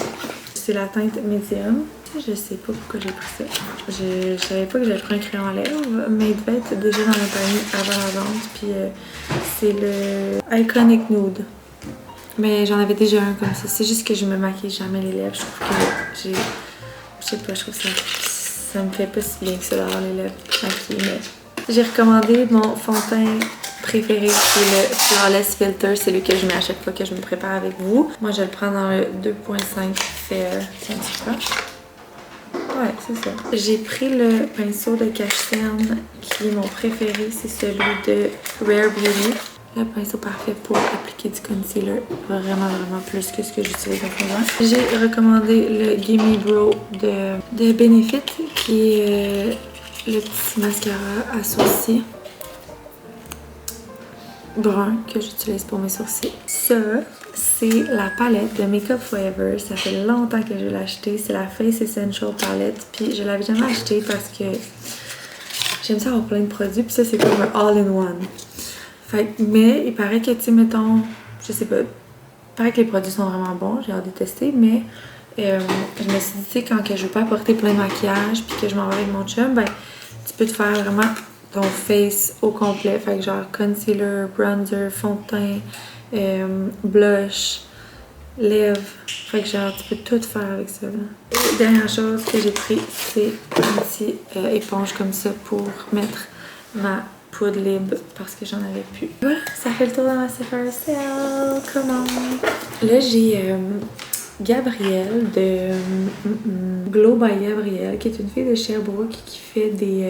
C'est la teinte médium. Je sais pas pourquoi j'ai pris ça. Je savais pas que j'allais prendre un crayon à lèvres, mais il devait être déjà dans mon panier avant la vente. Puis c'est le Iconic Nude. Mais j'en avais déjà un comme ça. C'est juste que je me maquille jamais les lèvres. Je trouve que j'ai... Je sais pas, je trouve que ça me fait pas si bien que ça d'avoir les lèvres maquillées. Mais j'ai recommandé mon fond de teint préféré, c'est le Flawless Filter. C'est lui que je mets à chaque fois que je me prépare avec vous. Moi, je le prends dans le 2.5 Fair. C'est un petit peu. Ouais, c'est ça. J'ai pris le pinceau de cache-cerne qui est mon préféré. C'est celui de Rare Beauty. Le pinceau parfait pour appliquer du concealer. Vraiment plus que ce que j'utilise en ce moment. J'ai recommandé le Gimme Brow de Benefit qui est le petit mascara à sourcils brun que j'utilise pour mes sourcils. Ça, c'est la palette de Make Up Forever. Ça fait longtemps que je l'ai acheté. C'est la Face Essential Palette. Puis je l'avais jamais acheté parce que j'aime ça avoir plein de produits. Puis ça, c'est comme un all-in-one. Fait, mais il paraît que, tu sais, mettons, je sais pas, il paraît que les produits sont vraiment bons, j'ai hâte de tester, mais je me suis dit, tu sais, quand que je veux pas apporter plein de maquillage puis que je m'en vais avec mon chum, ben, tu peux te faire vraiment ton face au complet. Fait que genre concealer, bronzer, fond de teint, blush, lèvres. Fait que genre, tu peux tout faire avec ça, là. La dernière chose que j'ai pris, c'est un petit éponge comme ça pour mettre ma poudre libre parce que j'en avais plus. Voilà, ça fait le tour de ma Sephora Sale. Comment? Là, j'ai Gabrielle de Glow by Gabrielle, qui est une fille de Sherbrooke qui fait du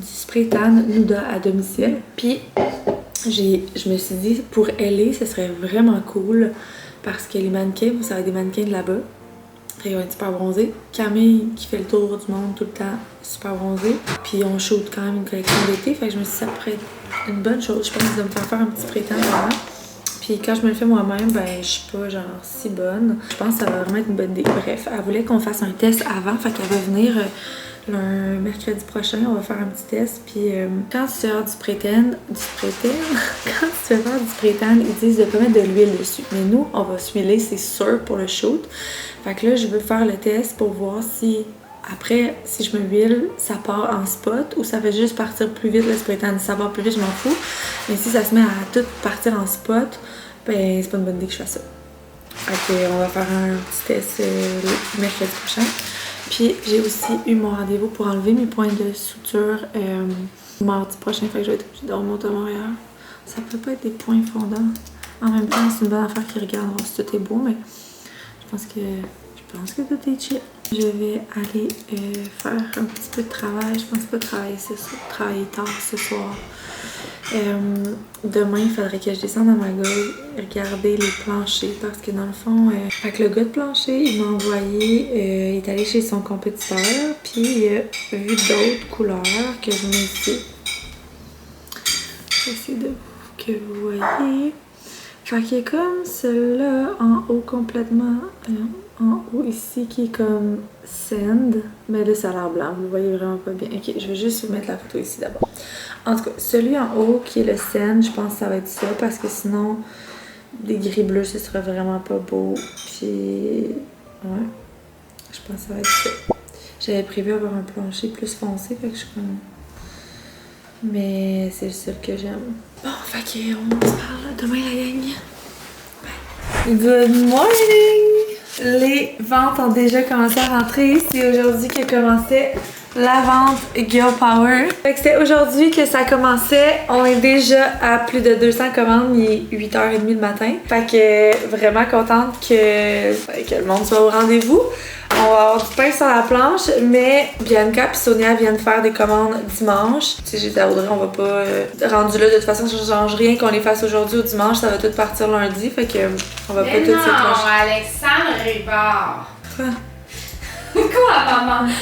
spray tan Nuda à domicile. Puis, je me suis dit, pour LA, ce serait vraiment cool parce que les mannequins, ça va être des mannequins de là-bas. Ils vont être super bronzés. Camille, qui fait le tour du monde tout le temps, super bronzée. Puis on shoot quand même une collection d'été. Fait que je me suis dit, ça pourrait être une bonne chose. Je pense de me faire un petit spray-tan avant. Puis quand je me le fais moi-même, ben je suis pas genre si bonne. Je pense que ça va vraiment être une bonne idée. Bref, elle voulait qu'on fasse un test avant. Fait qu'elle va venir le mercredi prochain. On va faire un petit test. Puis quand tu fais du spray-tan, quand tu fais faire du spray-tan, ils disent de pas mettre de l'huile dessus. Mais nous, on va s'huiler, c'est sûr, pour le shoot. Fait que là, je veux faire le test pour voir si, après, si je me huile, ça part en spot ou ça va juste partir plus vite le spray-tan. Si ça part plus vite, je m'en fous. Mais si ça se met à tout partir en spot, ben c'est pas une bonne idée que je fasse ça. Fait que on va faire un petit test le mercredi prochain. Puis j'ai aussi eu mon rendez-vous pour enlever mes points de suture mardi prochain. Fait que je vais être obligée de remonter à Montréal. Ça peut pas être des points fondants. En même temps, c'est une bonne affaire qui regarde voir si tout est beau, mais je pense que tout est chill. Je vais aller faire un petit peu de travail. Je pense pas travailler tard ce soir. Demain, il faudrait que je descende à ma gueule regarder les planchers parce que dans le fond, fait que le gars de plancher, il m'a envoyé, il est allé chez son compétiteur, puis il a vu d'autres couleurs que je mets ici. J'essaie que vous voyez. Fait qu'il y a comme celui-là en haut complètement, en haut ici qui est comme sand, mais là ça a l'air blanc, vous le voyez vraiment pas bien. Ok, je vais juste vous mettre la photo ici d'abord. En tout cas, celui en haut qui est le sand, je pense que ça va être ça parce que sinon des gris bleus ce serait vraiment pas beau. Puis ouais, je pense que ça va être ça. J'avais prévu avoir un plancher plus foncé, fait que je suis comme... Mais c'est le seul que j'aime. Bon, fait qu'on se parle demain la gang. Bye. Good morning! Les ventes ont déjà commencé à rentrer. C'est aujourd'hui que commençait la vente Girl Power. Fait que c'est aujourd'hui que ça commençait. On est déjà à plus de 200 commandes. Il est 8h30 le matin. Fait que vraiment contente que le monde soit au rendez-vous. On va avoir du pain sur la planche, mais Bianca et Sonia viennent faire des commandes dimanche. Tu sais, j'ai dit à Audrey, on va pas... rendu là, de toute façon, ça change rien qu'on les fasse aujourd'hui ou dimanche, ça va tout partir lundi, fait que on va pas tout s'éclater. Non, Alexandre Rivard. Quoi? Quoi, maman?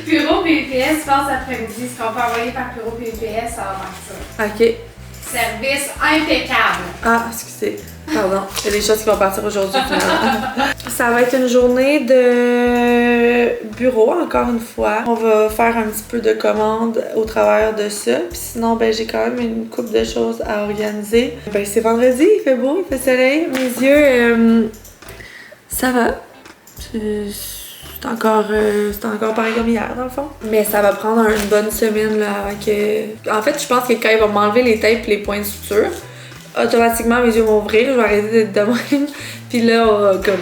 Bureau PUPS, passe après-midi. Ce qu'on peut envoyer par bureau PUPS, ça va partir. Ok. Service impeccable. Ah, excusez. Pardon. Il y a des choses qui vont partir aujourd'hui. Ça va être une journée de bureau, encore une fois. On va faire un petit peu de commandes au travers de ça. Puis sinon, ben j'ai quand même une couple de choses à organiser. Ben c'est vendredi, il fait beau, il fait soleil. Mes yeux, ça va. C'est encore pareil comme hier, dans le fond. Mais ça va prendre une bonne semaine, là, avant que... En fait, je pense que quand ils vont m'enlever les tapes et les points de suture, automatiquement mes yeux vont ouvrir, je vais arrêter d'être de même. Puis là, comme,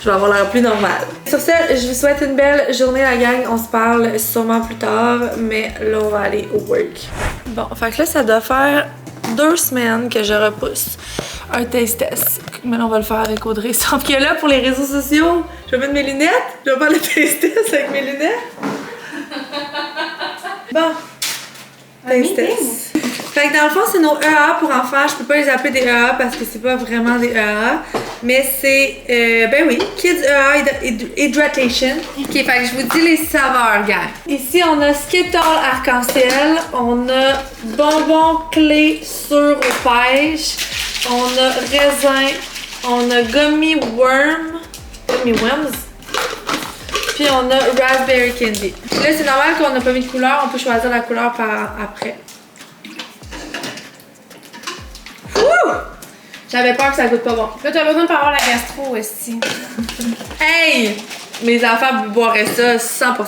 je vais avoir l'air plus normal. Sur ce, je vous souhaite une belle journée la gang. On se parle sûrement plus tard, mais là, on va aller au work. Bon, fait que là, ça doit faire 2 semaines que je repousse un taste test. Maintenant, on va le faire avec Audrey. Sauf que là, pour les réseaux sociaux, je vais mettre mes lunettes. Je vais faire le taste test avec mes lunettes. Bon. Taste test. Fait que dans le fond, c'est nos EA pour enfants. Je peux pas les appeler des EA parce que c'est pas vraiment des EA. Mais c'est, ben oui, Kids EA Hydration. Ok, fait que je vous dis les saveurs, gars. Ici, on a Skittles arc-en-ciel. On a bonbons clés sûrs aux pêches. On a raisin. On a gummy worms. Puis on a raspberry candy. Là, c'est normal qu'on n'a pas mis de couleur. On peut choisir la couleur après. Wouh! J'avais peur que ça goûte pas bon. Là, t'as besoin de pas avoir la gastro aussi. Hey! Mes enfants boiraient ça 100%.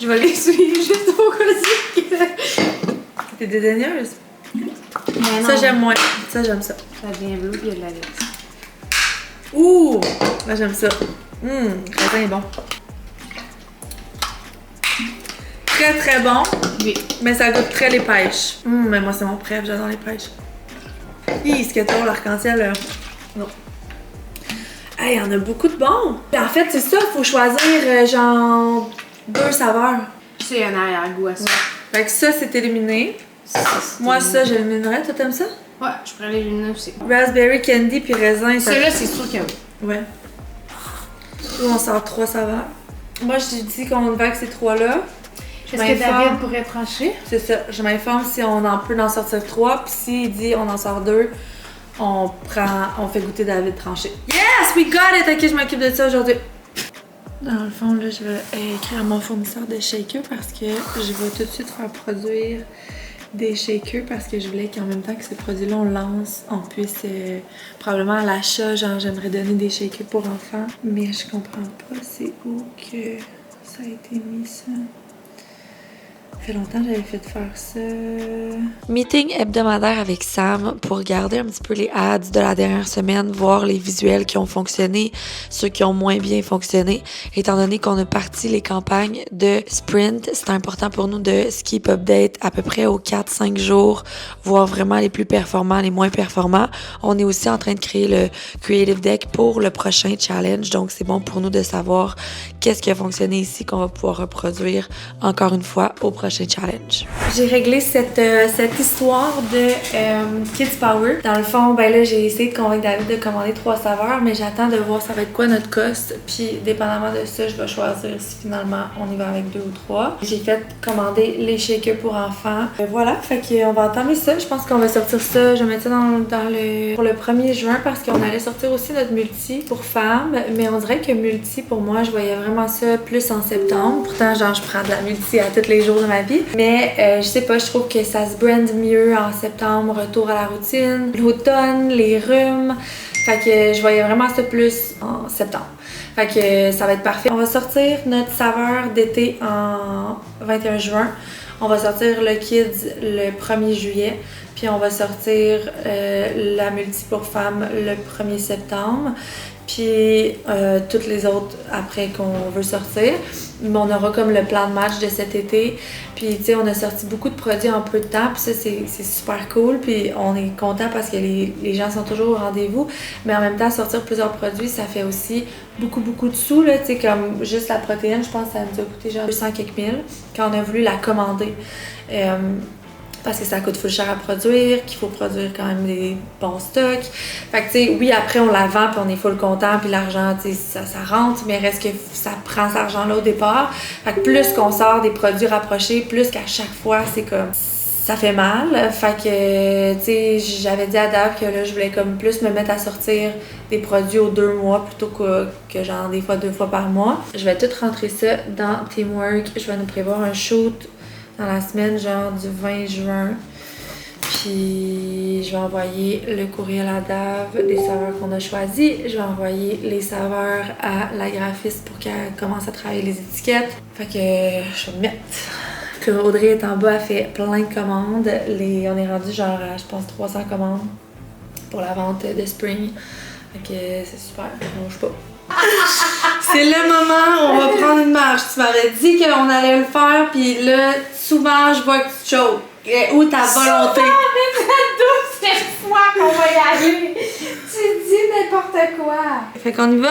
Je vais l'essuyer juste au cas où. T'es dédaigneuse? Mais non. Ça, j'aime moins. Ça, j'aime ça. Ça devient bleu, il y a de la laisse. Ouh! Moi, j'aime ça. Le raisin est bon. Très, très bon. Oui. Mais ça goûte très les pêches. Mais moi, c'est mon préf, j'adore les pêches. Hi, Skittles, l'arc-en-ciel, non. Hey, il y en a beaucoup de bons. En fait, c'est ça, faut choisir genre 2 saveurs. C'est un arrière-goût à ça. Fait que ça, c'est éliminé. Moi, ça, j'éliminerais. Toi, t'aimes ça? Ouais, je prends les lunettes aussi. Raspberry, candy, puis raisin. Ça... Celui-là, c'est sûr qu'il y a. Ouais. Là, on sort 3 saveurs. Moi, je dis qu'on va avec ces 3-là. Est-ce que David pourrait trancher? C'est ça. Je m'informe si on en peut en sortir 3. Puis s'il dit on en sort 2, on fait goûter David trancher. Yes! We got it! Ok, je m'occupe de ça aujourd'hui. Dans le fond, là, je vais écrire à mon fournisseur de shakers parce que je vais tout de suite faire produire des shakers parce que je voulais qu'en même temps que ces produits-là, on lance, on puisse probablement à l'achat, genre j'aimerais donner des shakers pour enfants. Mais je comprends pas c'est où que ça a été mis ça. Ça fait longtemps que j'avais fait faire ça. Meeting hebdomadaire avec Sam pour regarder un petit peu les ads de la dernière semaine, voir les visuels qui ont fonctionné, ceux qui ont moins bien fonctionné. Étant donné qu'on a parti les campagnes de sprint, c'est important pour nous de skip update à peu près aux 4-5 jours, voir vraiment les plus performants, les moins performants. On est aussi en train de créer le Creative Deck pour le prochain challenge, donc c'est bon pour nous de savoir qu'est-ce qui a fonctionné ici qu'on va pouvoir reproduire encore une fois au prochain challenge. J'ai réglé cette histoire de Kids Power. Dans le fond, ben là, j'ai essayé de convaincre David de commander 3 saveurs, mais j'attends de voir ça va être quoi notre cost. Puis, dépendamment de ça, je vais choisir si finalement on y va avec 2 ou 3. J'ai fait commander les shakers pour enfants. Voilà, fait qu'on va entamer ça. Je pense qu'on va sortir ça. Je vais mettre ça pour le 1er juin parce qu'on allait sortir aussi notre multi pour femmes. Mais on dirait que multi, pour moi, je voyais vraiment ça plus en septembre. Pourtant, genre, je prends de la multi à tous les jours de ma vie. Mais je sais pas, je trouve que ça se brand mieux en septembre, retour à la routine, l'automne, les rhumes. Fait que je voyais vraiment ça plus en septembre. Fait que ça va être parfait. On va sortir notre saveur d'été en 21 juin. On va sortir le Kids le 1er juillet. Puis on va sortir la multi pour femmes le 1er septembre. Puis toutes les autres après qu'on veut sortir. Mais on aura comme le plan de match de cet été. Puis tu sais, on a sorti beaucoup de produits en peu de temps. Puis ça, c'est super cool. Puis on est content parce que les gens sont toujours au rendez-vous. Mais en même temps, sortir plusieurs produits, ça fait aussi beaucoup de sous. Tu sais, comme juste la protéine, je pense que ça nous a coûté genre 200 quelques mille quand on a voulu la commander. Parce que ça coûte full cher à produire, qu'il faut produire quand même des bons stocks. Fait que, tu sais, oui, après, on la vend, puis on est full content, puis l'argent, tu sais, ça rentre, mais reste que ça prend cet argent-là au départ. Fait que plus qu'on sort des produits rapprochés, plus qu'à chaque fois, c'est comme... ça fait mal. Fait que, tu sais, j'avais dit à Dave que là, je voulais comme plus me mettre à sortir des produits aux 2 mois plutôt que genre des fois 2 fois par mois. Je vais tout rentrer ça dans Teamwork. Je vais nous prévoir un shoot dans la semaine genre du 20 juin. Puis je vais envoyer le courriel à Dave des saveurs qu'on a choisies. Je vais envoyer les saveurs à la graphiste pour qu'elle commence à travailler les étiquettes. Fait que je vais me mettre. Que Audrey est en bas, elle fait plein de commandes. On est rendu genre à, je pense, 300 commandes. pour la vente de spring. Fait que c'est super, on bouge pas. C'est le moment où on va prendre une marche. Tu m'avais dit qu'on allait le faire, puis là, souvent, je vois que tu choques. Où ta volonté? Mais c'est la 12e fois qu'on va y aller. Tu dis n'importe quoi. Fait qu'on y va?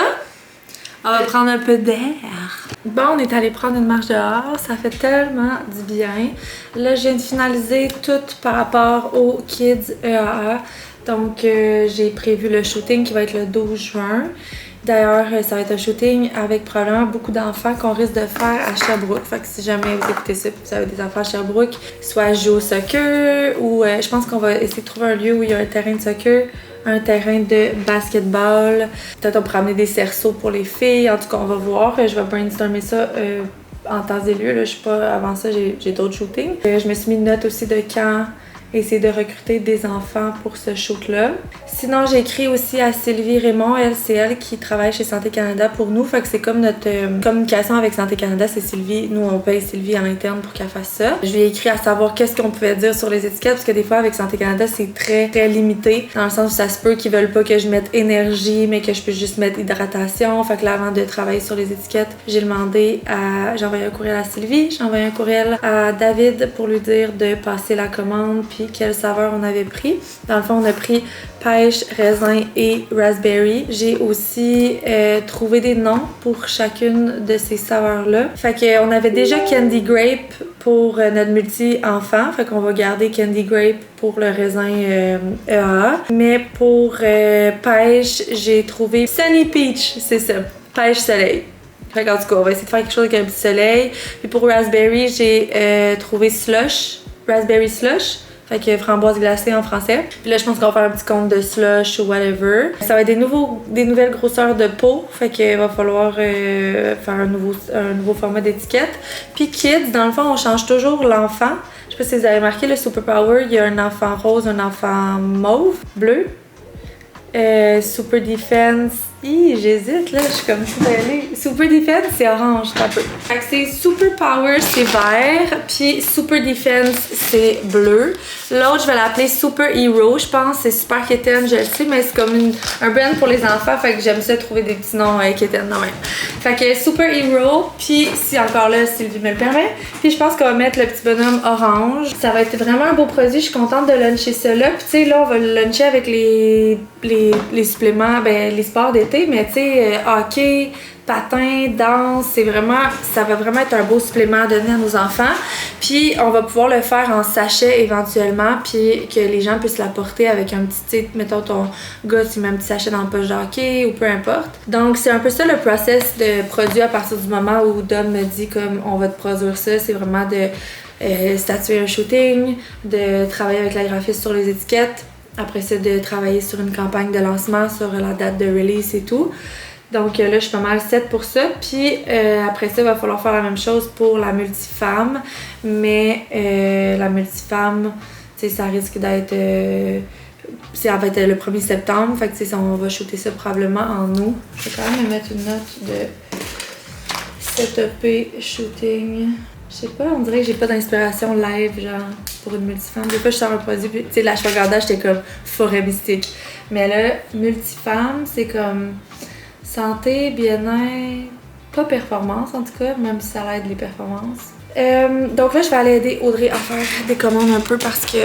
On va prendre un peu d'air. Bon, on est allé prendre une marche dehors. Ça fait tellement du bien. Là, je viens de finaliser tout par rapport au Kids EAA. Donc, j'ai prévu le shooting qui va être le 12 juin. D'ailleurs, ça va être un shooting avec probablement beaucoup d'enfants qu'on risque de faire à Sherbrooke. Fait que si jamais vous écoutez ça, vous avez des enfants à Sherbrooke, soit jouer au soccer ou je pense qu'on va essayer de trouver un lieu où il y a un terrain de soccer, un terrain de basketball. Peut-être on pourra amener des cerceaux pour les filles. En tout cas, on va voir. Je vais brainstormer ça en temps et lieu. Là, je suis pas avant ça, j'ai d'autres shootings. Je me suis mis une note aussi de quand essayer de recruter des enfants pour ce shoot-là. Sinon, j'ai écrit aussi à Sylvie Raymond. Elle, c'est elle qui travaille chez Santé Canada pour nous. Fait que c'est comme notre communication avec Santé Canada, c'est Sylvie. Nous, on paye Sylvie à l'interne pour qu'elle fasse ça. Je lui ai écrit à savoir qu'est-ce qu'on pouvait dire sur les étiquettes, parce que des fois, avec Santé Canada, c'est très, très limité. Dans le sens où ça se peut qu'ils veulent pas que je mette énergie, mais que je puisse juste mettre hydratation. Fait que là, avant de travailler sur les étiquettes, j'ai demandé à... J'ai envoyé un courriel à Sylvie, j'ai envoyé un courriel à David pour lui dire de passer la commande, puis quelle saveur on avait pris. Dans le fond, on a pris pêche, raisin et raspberry. J'ai aussi trouvé des noms pour chacune de ces saveurs-là. Fait qu'on avait déjà Candy Grape pour notre multi-enfant. Fait qu'on va garder Candy Grape pour le raisin EAA. Mais pour pêche, j'ai trouvé Sunny Peach, c'est ça. Pêche soleil. Fait qu'en tout cas, on va essayer de faire quelque chose avec un petit soleil. Puis pour raspberry, j'ai trouvé slush, raspberry slush. Fait que framboise glacée en français. Puis là, je pense qu'on va faire un petit compte de slush ou whatever. Ça va être des nouvelles grosseurs de peau. Fait qu'il va falloir faire un nouveau format d'étiquette. Puis kids, dans le fond, on change toujours l'enfant. Je sais pas si vous avez remarqué, le Superpower, il y a un enfant rose, un enfant mauve, bleu. Super Defense, j'hésite là, je suis comme tout allée. Super Defense, c'est orange, un peu. Fait que c'est Super Power, c'est vert, puis Super Defense, c'est bleu. L'autre, je vais l'appeler Super Hero, je pense, c'est super quétaine, je le sais, mais c'est comme un brand pour les enfants, fait que j'aime ça trouver des petits noms quétaines non même. Fait que Super Hero, puis si encore là, Sylvie me le permet, puis je pense qu'on va mettre le petit bonhomme orange. Ça va être vraiment un beau produit, je suis contente de luncher ça là. Puis tu sais, là, on va le luncher avec les suppléments, les sports d'été, mais tu sais, hockey, patin, danse, ça va vraiment être un beau supplément à donner à nos enfants. Puis on va pouvoir le faire en sachet éventuellement, puis que les gens puissent l'apporter avec un petit, tu sais, mettons ton gars, tu mets un petit sachet dans le poche de hockey ou peu importe. Donc c'est un peu ça le process de produit à partir du moment où Dom me dit comme on va te produire ça, c'est vraiment de statuer un shooting, de travailler avec la graphiste sur les étiquettes. Après ça, de travailler sur une campagne de lancement, sur la date de release et tout. Donc là, je suis pas mal set pour ça. Puis après ça, il va falloir faire la même chose pour la multifemme. Mais la multifemme, tu sais, ça risque d'être... ça va être le 1er septembre. Fait que tu sais, on va shooter ça probablement en août. Je vais quand même me mettre une note de setup shooting. Je sais pas, on dirait que j'ai pas d'inspiration live, genre, pour une multifemme. Des fois, je sors un produit, puis, tu sais, l'ashwagandha, j'étais comme forêt mystique. Mais là, multifemme, c'est comme santé, bien-être, pas performance en tout cas, même si ça aide les performances. Donc là, je vais aller aider Audrey à faire des commandes un peu parce que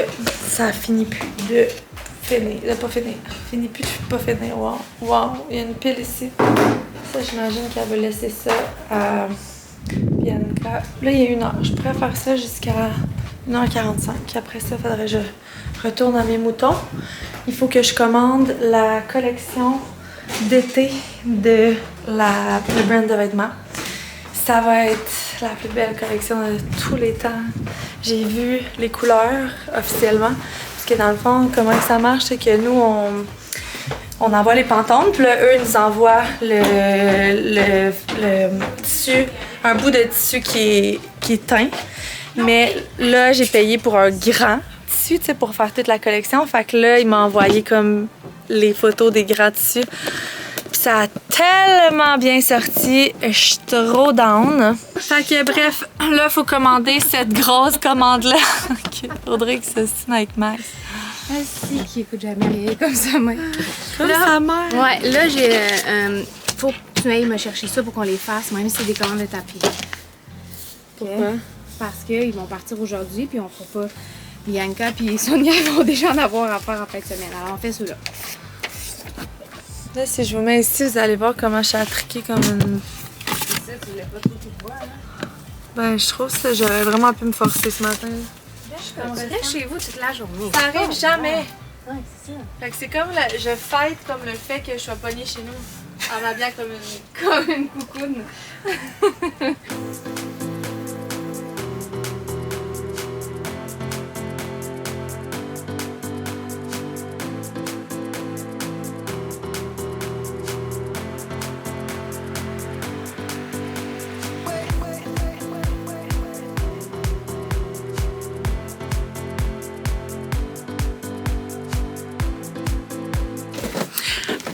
ça finit plus de finir, finit plus de pas finir. Wow, il y a une pile ici. Ça, j'imagine qu'elle va laisser ça à Bianca. Là, il y a 1 heure. Je pourrais faire ça jusqu'à 1h45. Après ça, il faudrait que je retourne à mes moutons. Il faut que je commande la collection d'été de le brand de vêtements. Ça va être la plus belle collection de tous les temps. J'ai vu les couleurs officiellement. Parce que dans le fond, comment ça marche, c'est que nous, on envoie les pantones, puis là, eux, ils nous envoient le tissu, un bout de tissu qui est teint. Mais là, j'ai payé pour un grand tissu, tu sais, pour faire toute la collection. Fait que là, il m'a envoyé comme les photos des grands tissus. Puis ça a tellement bien sorti, je suis trop down. Fait que bref, là, il faut commander cette grosse commande-là. Audrey qui s'ostine avec Max. Ah si, qui écoute jamais rien comme ça, moi. Comme là, sa mère. Ouais, là, j'ai... faut que tu ailles me chercher ça pour qu'on les fasse, même si c'est des commandes de tapis. Pourquoi? Parce qu'ils vont partir aujourd'hui, puis on fera pas... Bianca puis Sonia vont déjà en avoir à faire en fin de semaine. Alors, on fait ceux-là. Là, si je vous mets ici, vous allez voir comment je suis attriquée comme une... C'est ça, tu voulais pas trop tout voir, hein? Ben, je trouve que j'aurais vraiment pu me forcer ce matin. On reste chez vous toute la journée. Ça arrive jamais. Ouais, c'est ça. Fait que c'est comme je fête comme le fait que je sois pognée chez nous. En m'habillant comme une... Comme une coucoune.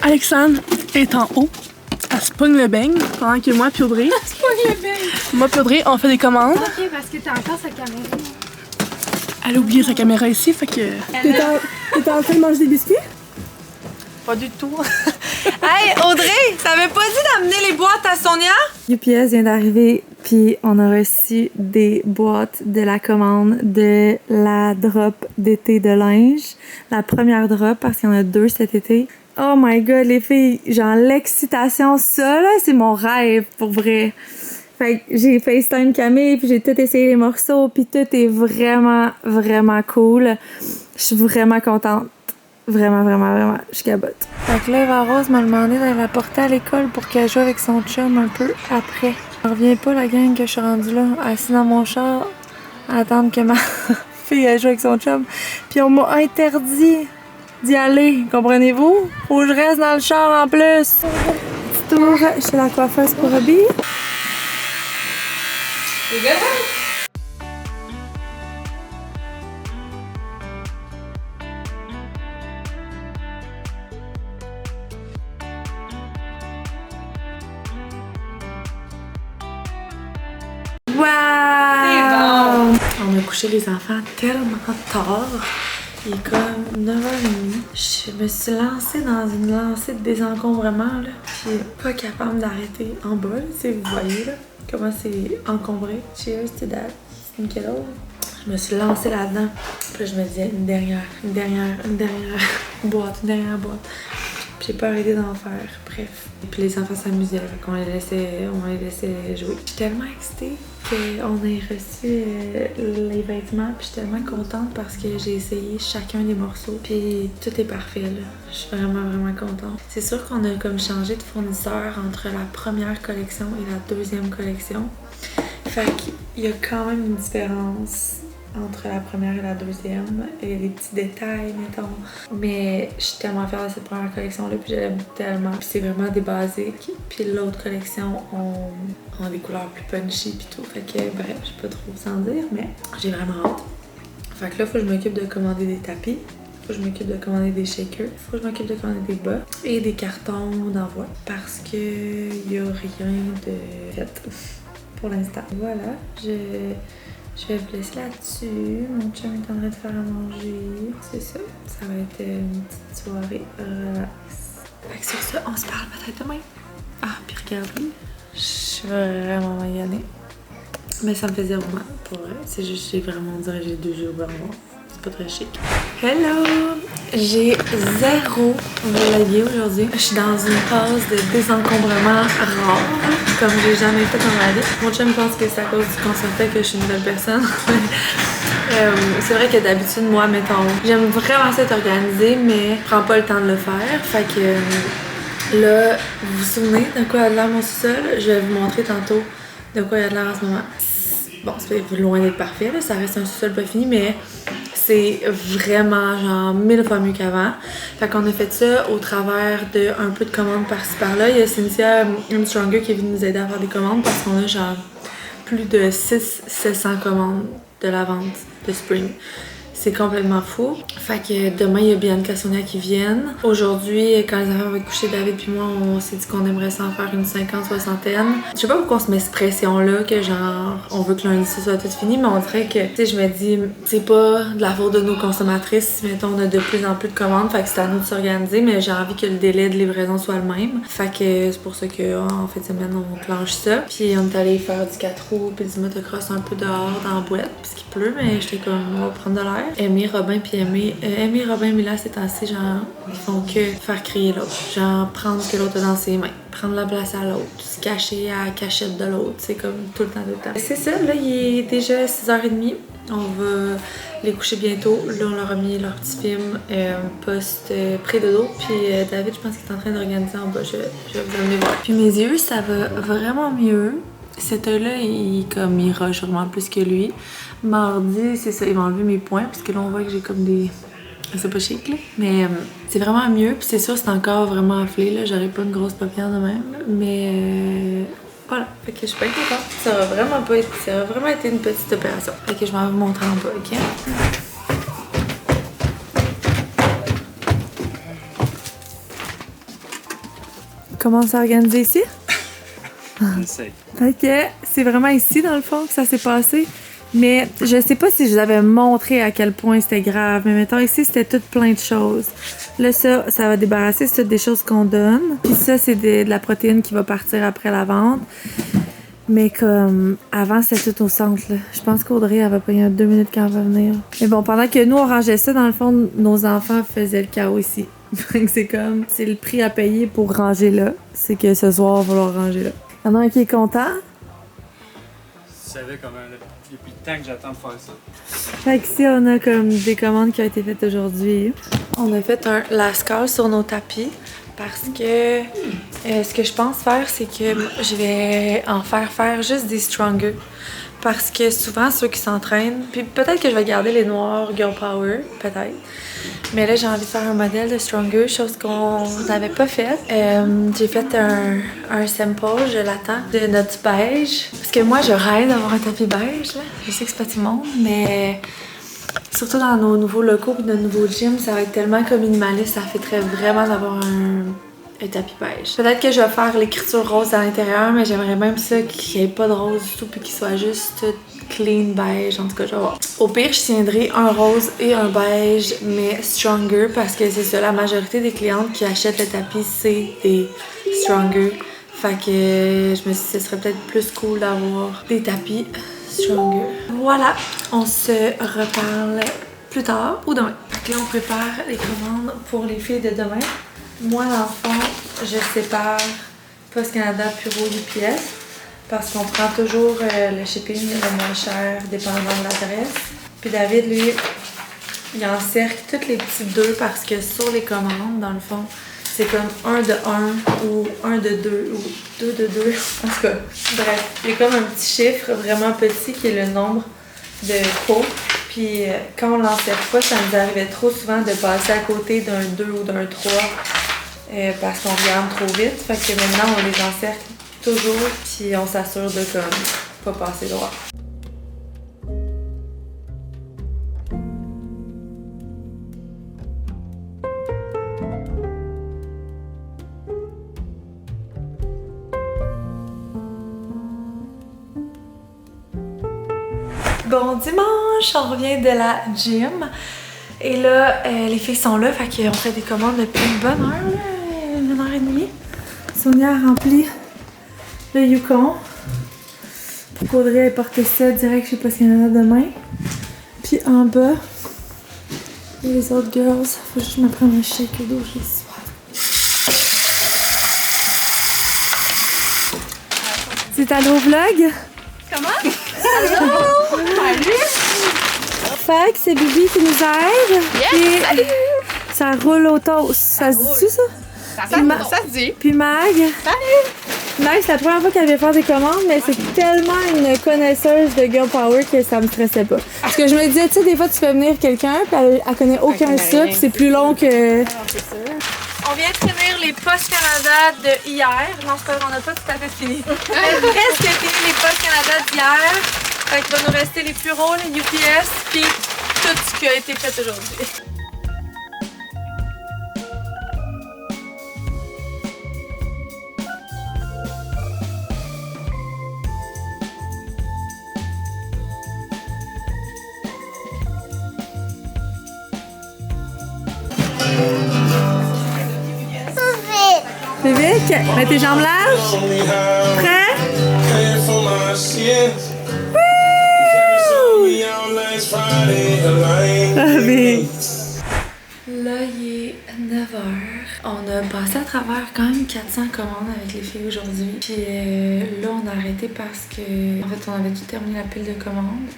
Alexandre est en haut. Elle se pogne le beigne pendant que moi puis Audrey. Elle se pogne le beigne. Moi puis Audrey, on fait des commandes. Ok, parce que t'as encore sa caméra. Elle a oublié sa caméra ici, fait que... T'es en train de manger des biscuits? Pas du tout. Hey, Audrey, t'avais pas dit d'amener les boîtes à Sonia? UPS vient d'arriver, puis on a reçu des boîtes de la commande de la drop d'été de linge. La première drop, parce qu'il y en a 2 cet été. Oh my god, les filles, genre l'excitation, ça là, c'est mon rêve, pour vrai. Fait que j'ai FaceTime Camille, puis j'ai tout essayé les morceaux, puis tout est vraiment, vraiment cool. Je suis vraiment contente. Vraiment, vraiment, vraiment. Je cabote. Fait que là, Eva Rose m'a demandé d'aller la porter à l'école pour qu'elle joue avec son chum un peu après. Je reviens pas, la gang, que je suis rendue là, assise dans mon char, à attendre que ma fille elle joue avec son chum. Puis on m'a interdit d'y aller, comprenez-vous? Faut que je reste dans le char en plus. Petit tour chez la coiffeuse pour Robbie. Wow! On a couché les enfants tellement tard. Il est comme 9h30. Je me suis lancée dans une lancée de désencombrement, là. Puis pas capable d'arrêter en bas, là. Tu sais, vous voyez, là, comment c'est encombré. Cheers to that. C'est une keto. Je me suis lancée là-dedans. Puis là, je me disais, une dernière boîte. Puis j'ai pas arrêté d'en faire. Bref. Et puis les enfants s'amusaient, là, on les laissait jouer. Je suis tellement excitée qu'on ait reçu les vêtements. Puis je suis tellement contente parce que j'ai essayé chacun des morceaux. Puis tout est parfait, là. Je suis vraiment, vraiment contente. C'est sûr qu'on a comme changé de fournisseur entre la première collection et la deuxième collection. Fait qu'il y a quand même une différence entre la première et la deuxième. Il y a des petits détails, mettons. Mais je suis tellement fière de cette première collection-là, puis je l'aime tellement. Puis c'est vraiment des basiques. Puis l'autre collection ont des couleurs plus punchy puis tout. Fait que bref, je sais pas trop sans dire, mais j'ai vraiment hâte. Fait que là, faut que je m'occupe de commander des tapis. Faut que je m'occupe de commander des shakers. Faut que je m'occupe de commander des bas et des cartons d'envoi. Parce que y a rien de fait pour l'instant. Voilà, je vais vous laisser là-dessus. Mon chum est en train de faire à manger. C'est ça. Ça va être une petite soirée relax. Fait que sur ça, on se parle peut-être demain. Ah, puis regardez, je suis vraiment maganée. Mais ça me fait zéro mal, pour vrai. C'est juste, j'ai vraiment, on dirait que j'ai 2 jours vraiment. C'est pas très chic. Hello! J'ai zéro vlogé aujourd'hui. Je suis dans une phase de désencombrement rare, comme j'ai jamais fait dans ma vie. Mon chum pense que c'est à cause du concerté que je suis une belle personne. C'est vrai que d'habitude, moi, mettons, j'aime vraiment ça être organisée, mais je prends pas le temps de le faire. Fait que là, vous vous souvenez de quoi a de l'air mon sous-sol? Je vais vous montrer tantôt de quoi il y a de l'air en ce moment. Bon, c'est loin d'être parfait, là. Ça reste un sous-sol pas fini, mais c'est vraiment genre 1000 fois mieux qu'avant. Fait qu'on a fait ça au travers de un peu de commandes par-ci par-là. Il y a Cynthia Armstronger qui est venue nous aider à faire des commandes parce qu'on a genre plus de 600-700 commandes de la vente de Spring. C'est complètement fou. Fait que demain, il y a Bianca Sonia qui viennent. Aujourd'hui, quand les enfants vont coucher, David puis moi, on s'est dit qu'on aimerait s'en faire une 50-60aine. Je sais pas pourquoi on se met cette pression-là, que genre, on veut que lundi ce soit tout fini, mais on dirait que, tu sais, je me dis, c'est pas de la faute de nos consommatrices si, mettons, on a de plus en plus de commandes, fait que c'est à nous de s'organiser, mais j'ai envie que le délai de livraison soit le même. Fait que c'est pour ça que, en fin de semaine, on clenche ça. Puis on est allé faire du 4 roues puis du motocross un peu dehors dans la boîte, puisqu'il pleut, mais j'étais comme, on va prendre de l'air. Amy, Robin puis Amy, Robin, Mila, ces temps-ci, genre, ils font que faire crier l'autre. Genre, prendre ce que l'autre a dans ses mains, prendre la place à l'autre, se cacher à la cachette de l'autre, c'est comme tout le temps. C'est ça, là, il est déjà 6h30. On va les coucher bientôt. Là, on leur a mis leur petit film post-pré-dodo. Puis David, je pense qu'il est en train d'organiser en bas. Je vais vous amener voir. Puis mes yeux, ça va vraiment mieux. Cet œil-là, il rush vraiment plus que lui. Mardi, c'est ça, il m'a enlevé mes points, parce que là, on voit que j'ai comme des... C'est pas chic, là. Mais c'est vraiment mieux, puis c'est sûr, c'est encore vraiment enflé, là. J'aurais pas une grosse paupière de même. Mais voilà, fait que je suis pas contente. Ça a vraiment été une petite opération. Fait que je vais vous montrer en bas, ok? Comment s'organiser ici? J'essaie. Fait que c'est vraiment ici, dans le fond, que ça s'est passé. Mais je sais pas si je vous avais montré à quel point c'était grave. Mais mettons, ici, c'était tout plein de choses. Là, ça va débarrasser. C'est toutes des choses qu'on donne. Puis ça, c'est de la protéine qui va partir après la vente. Mais comme avant, c'était tout au centre, là. Je pense qu'Audrey, elle va payer 2 minutes quand elle va venir. Mais bon, pendant que nous, on rangeait ça, dans le fond, nos enfants faisaient le chaos ici. C'est le prix à payer pour ranger là. C'est que ce soir, on va falloir ranger là. Il y en a un qui est content. Tu savais comment, depuis le temps que j'attends de faire ça. Fait qu'ici, on a comme des commandes qui ont été faites aujourd'hui. On a fait un lascar sur nos tapis parce que ce que je pense faire, c'est que je vais en faire juste des stronger. Parce que souvent, ceux qui s'entraînent, puis peut-être que je vais garder les noirs Girl Power, peut-être. Mais là, j'ai envie de faire un modèle de Stronger, chose qu'on n'avait pas fait. J'ai fait un sample, je l'attends, de notre beige. Parce que moi, je rêve d'avoir un tapis beige, là. Je sais que c'est pas tout le monde, mais surtout dans nos nouveaux locaux et notre nouveau gym, ça va être tellement comme minimaliste, ça fêterait vraiment d'avoir un tapis beige. Peut-être que je vais faire l'écriture rose à l'intérieur, mais j'aimerais même ça qu'il n'y ait pas de rose du tout puis qu'il soit juste clean beige. En tout cas, je vais voir. Au pire, je tiendrai un rose et un beige, mais stronger, parce que c'est ça, la majorité des clientes qui achètent le tapis, c'est des stronger. Fait que je me suis dit que ce serait peut-être plus cool d'avoir des tapis stronger. Voilà, on se reparle plus tard ou demain. Fait que là, on prépare les commandes pour les filles de demain. Moi, dans le fond, je sépare Post Canada, Puro, UPS, parce qu'on prend toujours le shipping le moins cher, dépendamment de l'adresse. Puis David, lui, il encercle tous les petits 2 parce que sur les commandes, dans le fond, c'est comme 1 de 1 ou 1 de 2 ou 2 de 2. En tout cas, bref, il y a comme un petit chiffre vraiment petit qui est le nombre de pots. Puis quand on l'encercle pas, ça nous arrivait trop souvent de passer à côté d'un 2 ou d'un 3 parce qu'on regarde trop vite. Fait que maintenant, on les encercle toujours, puis on s'assure de comme pas passer droit. Bon dimanche, on revient de la gym. Et là, les filles sont là, fait qu'on fait des commandes depuis une bonne heure, là, 1h30. Sonia a rempli le Yukon. Pour qu'Audrey ait porté ça direct chez Post Canada demain. Puis en bas, les autres girls, faut juste me prendre un shake d'eau, j'ai soif. C'est allô vlog? Comment? Allô? Salut! Fait que c'est Bibi qui nous aide. Yes! Salut! Ça roule au toast. Ça se dit-tu ça? Ça se dit. Puis Mag. Salut! Mag, c'est la première fois qu'elle vient faire des commandes, mais c'est tellement une connaisseuse de Girl Power que ça me stressait pas. Parce que je me disais, tu sais, des fois tu fais venir quelqu'un, puis elle connaît aucun ça, puis c'est plus long que. On vient de finir les Post Canada de hier. Non, c'est pas vrai, on n'a pas tout à fait fini. On a presque fini les Post Canada d'hier. Fait qu'il va nous rester les Puro, les UPS, puis tout tout ce qui a été fait aujourd'hui. Vivic, mets tes jambes larges. Prêt? Là, il est 9h. On a passé à travers quand même 400 commandes avec les filles aujourd'hui. Puis là, on a arrêté parce que, en fait, on avait tout terminé la pile de commandes.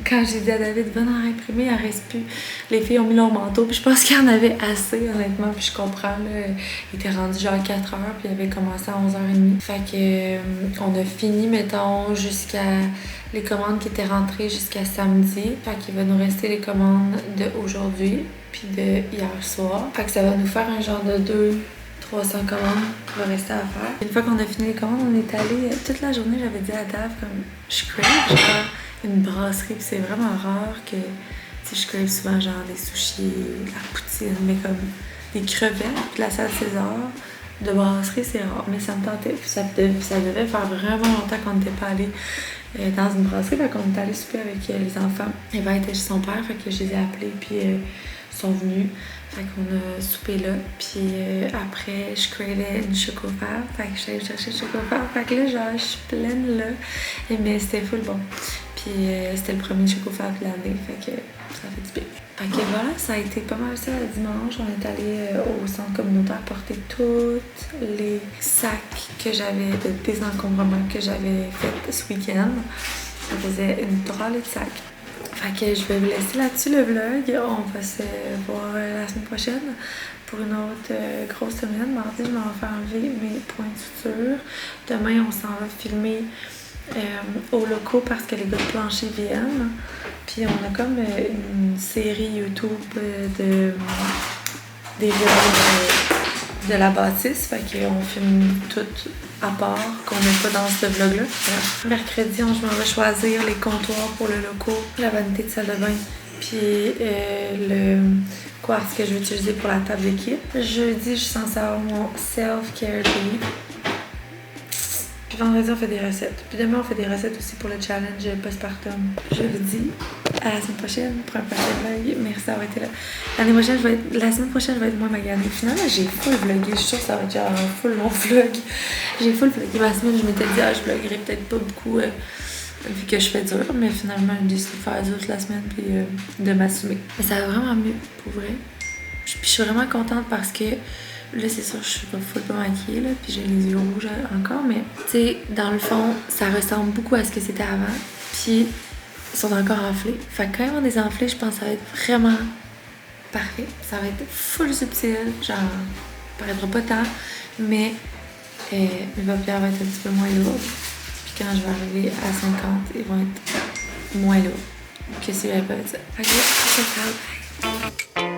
Quand j'ai dit à David, va en imprimer, il en reste plus. Les filles ont mis leur manteau, puis je pense qu'il y en avait assez, honnêtement. Puis je comprends, là, il était rendu genre 4h, puis il avait commencé à 11h30. Fait que, on a fini, mettons, jusqu'à les commandes qui étaient rentrées jusqu'à samedi. Fait qu'il va nous rester les commandes d'aujourd'hui puis de hier soir. Fait que ça va nous faire un genre de 200-300 commandes qui va rester à faire. Une fois qu'on a fini les commandes, on est allé toute la journée, j'avais dit à Dave comme je crave genre une brasserie, puis c'est vraiment rare que je crave souvent genre des sushis, la poutine, mais comme des crevettes, puis la salade César. De brasserie, c'est rare, mais ça me tentait. Puis ça devait faire vraiment longtemps qu'on n'était pas allé dans une brasserie. Fait qu'on est allé souper avec les enfants. Eva était chez son père, fait que je les ai appelés, puis ils sont venus. Fait qu'on a soupé là. Puis après, je cravais une chocofave. Fait que j'allais chercher le chocofave. Fait que là, genre, je suis pleine là. Mais c'était full bon. Puis c'était le premier chocofave de l'année. Fait que ça fait du bien. Fait que voilà, ça a été pas mal ça le dimanche. On est allé au centre communautaire porter tous les sacs que j'avais, de désencombrement que j'avais fait ce week-end. Ça faisait une drôle de sacs. Fait que je vais vous laisser là-dessus le vlog. On va se voir la semaine prochaine pour une autre grosse semaine. Mardi, je m'en vais faire enlever mes points de suture. Demain, on s'en va filmer aux locaux parce que les gars de plancher viennent. Puis on a comme une série YouTube des vlogs de la bâtisse. Fait qu'on filme tout à part, qu'on met pas dans ce vlog-là. Mercredi, je m'en vais choisir les comptoirs pour le loco, la vanité de salle de bain, puis le quartz que je vais utiliser pour la table d'équipe. Jeudi, je suis censée avoir mon self-care day. Puis vendredi, on fait des recettes. Puis demain, on fait des recettes aussi pour le challenge postpartum. Je vous dis à la semaine prochaine pour un prochain vlog. Merci d'avoir été là. La semaine prochaine, je vais être moins maganée. Finalement, j'ai full vlogué. Je suis sûre que ça va être genre un full long vlog. J'ai full vlogué ma semaine. Je m'étais dit, je vloguerai peut-être pas beaucoup vu que je fais dur. Mais finalement, j'ai décidé de faire dur toute la semaine puis de m'assumer. Mais ça va vraiment mieux, pour vrai. Puis je suis vraiment contente parce que là, c'est sûr, je suis pas full pas maquillée, là, puis j'ai les yeux rouges encore, mais tu sais, dans le fond, ça ressemble beaucoup à ce que c'était avant, puis ils sont encore enflés. Fait que quand ils vont des enflés, je pense que ça va être vraiment parfait. Ça va être full subtil, genre, ça paraîtra pas tant, mais mes paupières vont être un petit peu moins lourdes. Puis quand je vais arriver à 50, ils vont être moins lourds que si j'avais pas fait ça. Fait que là, c'est ça.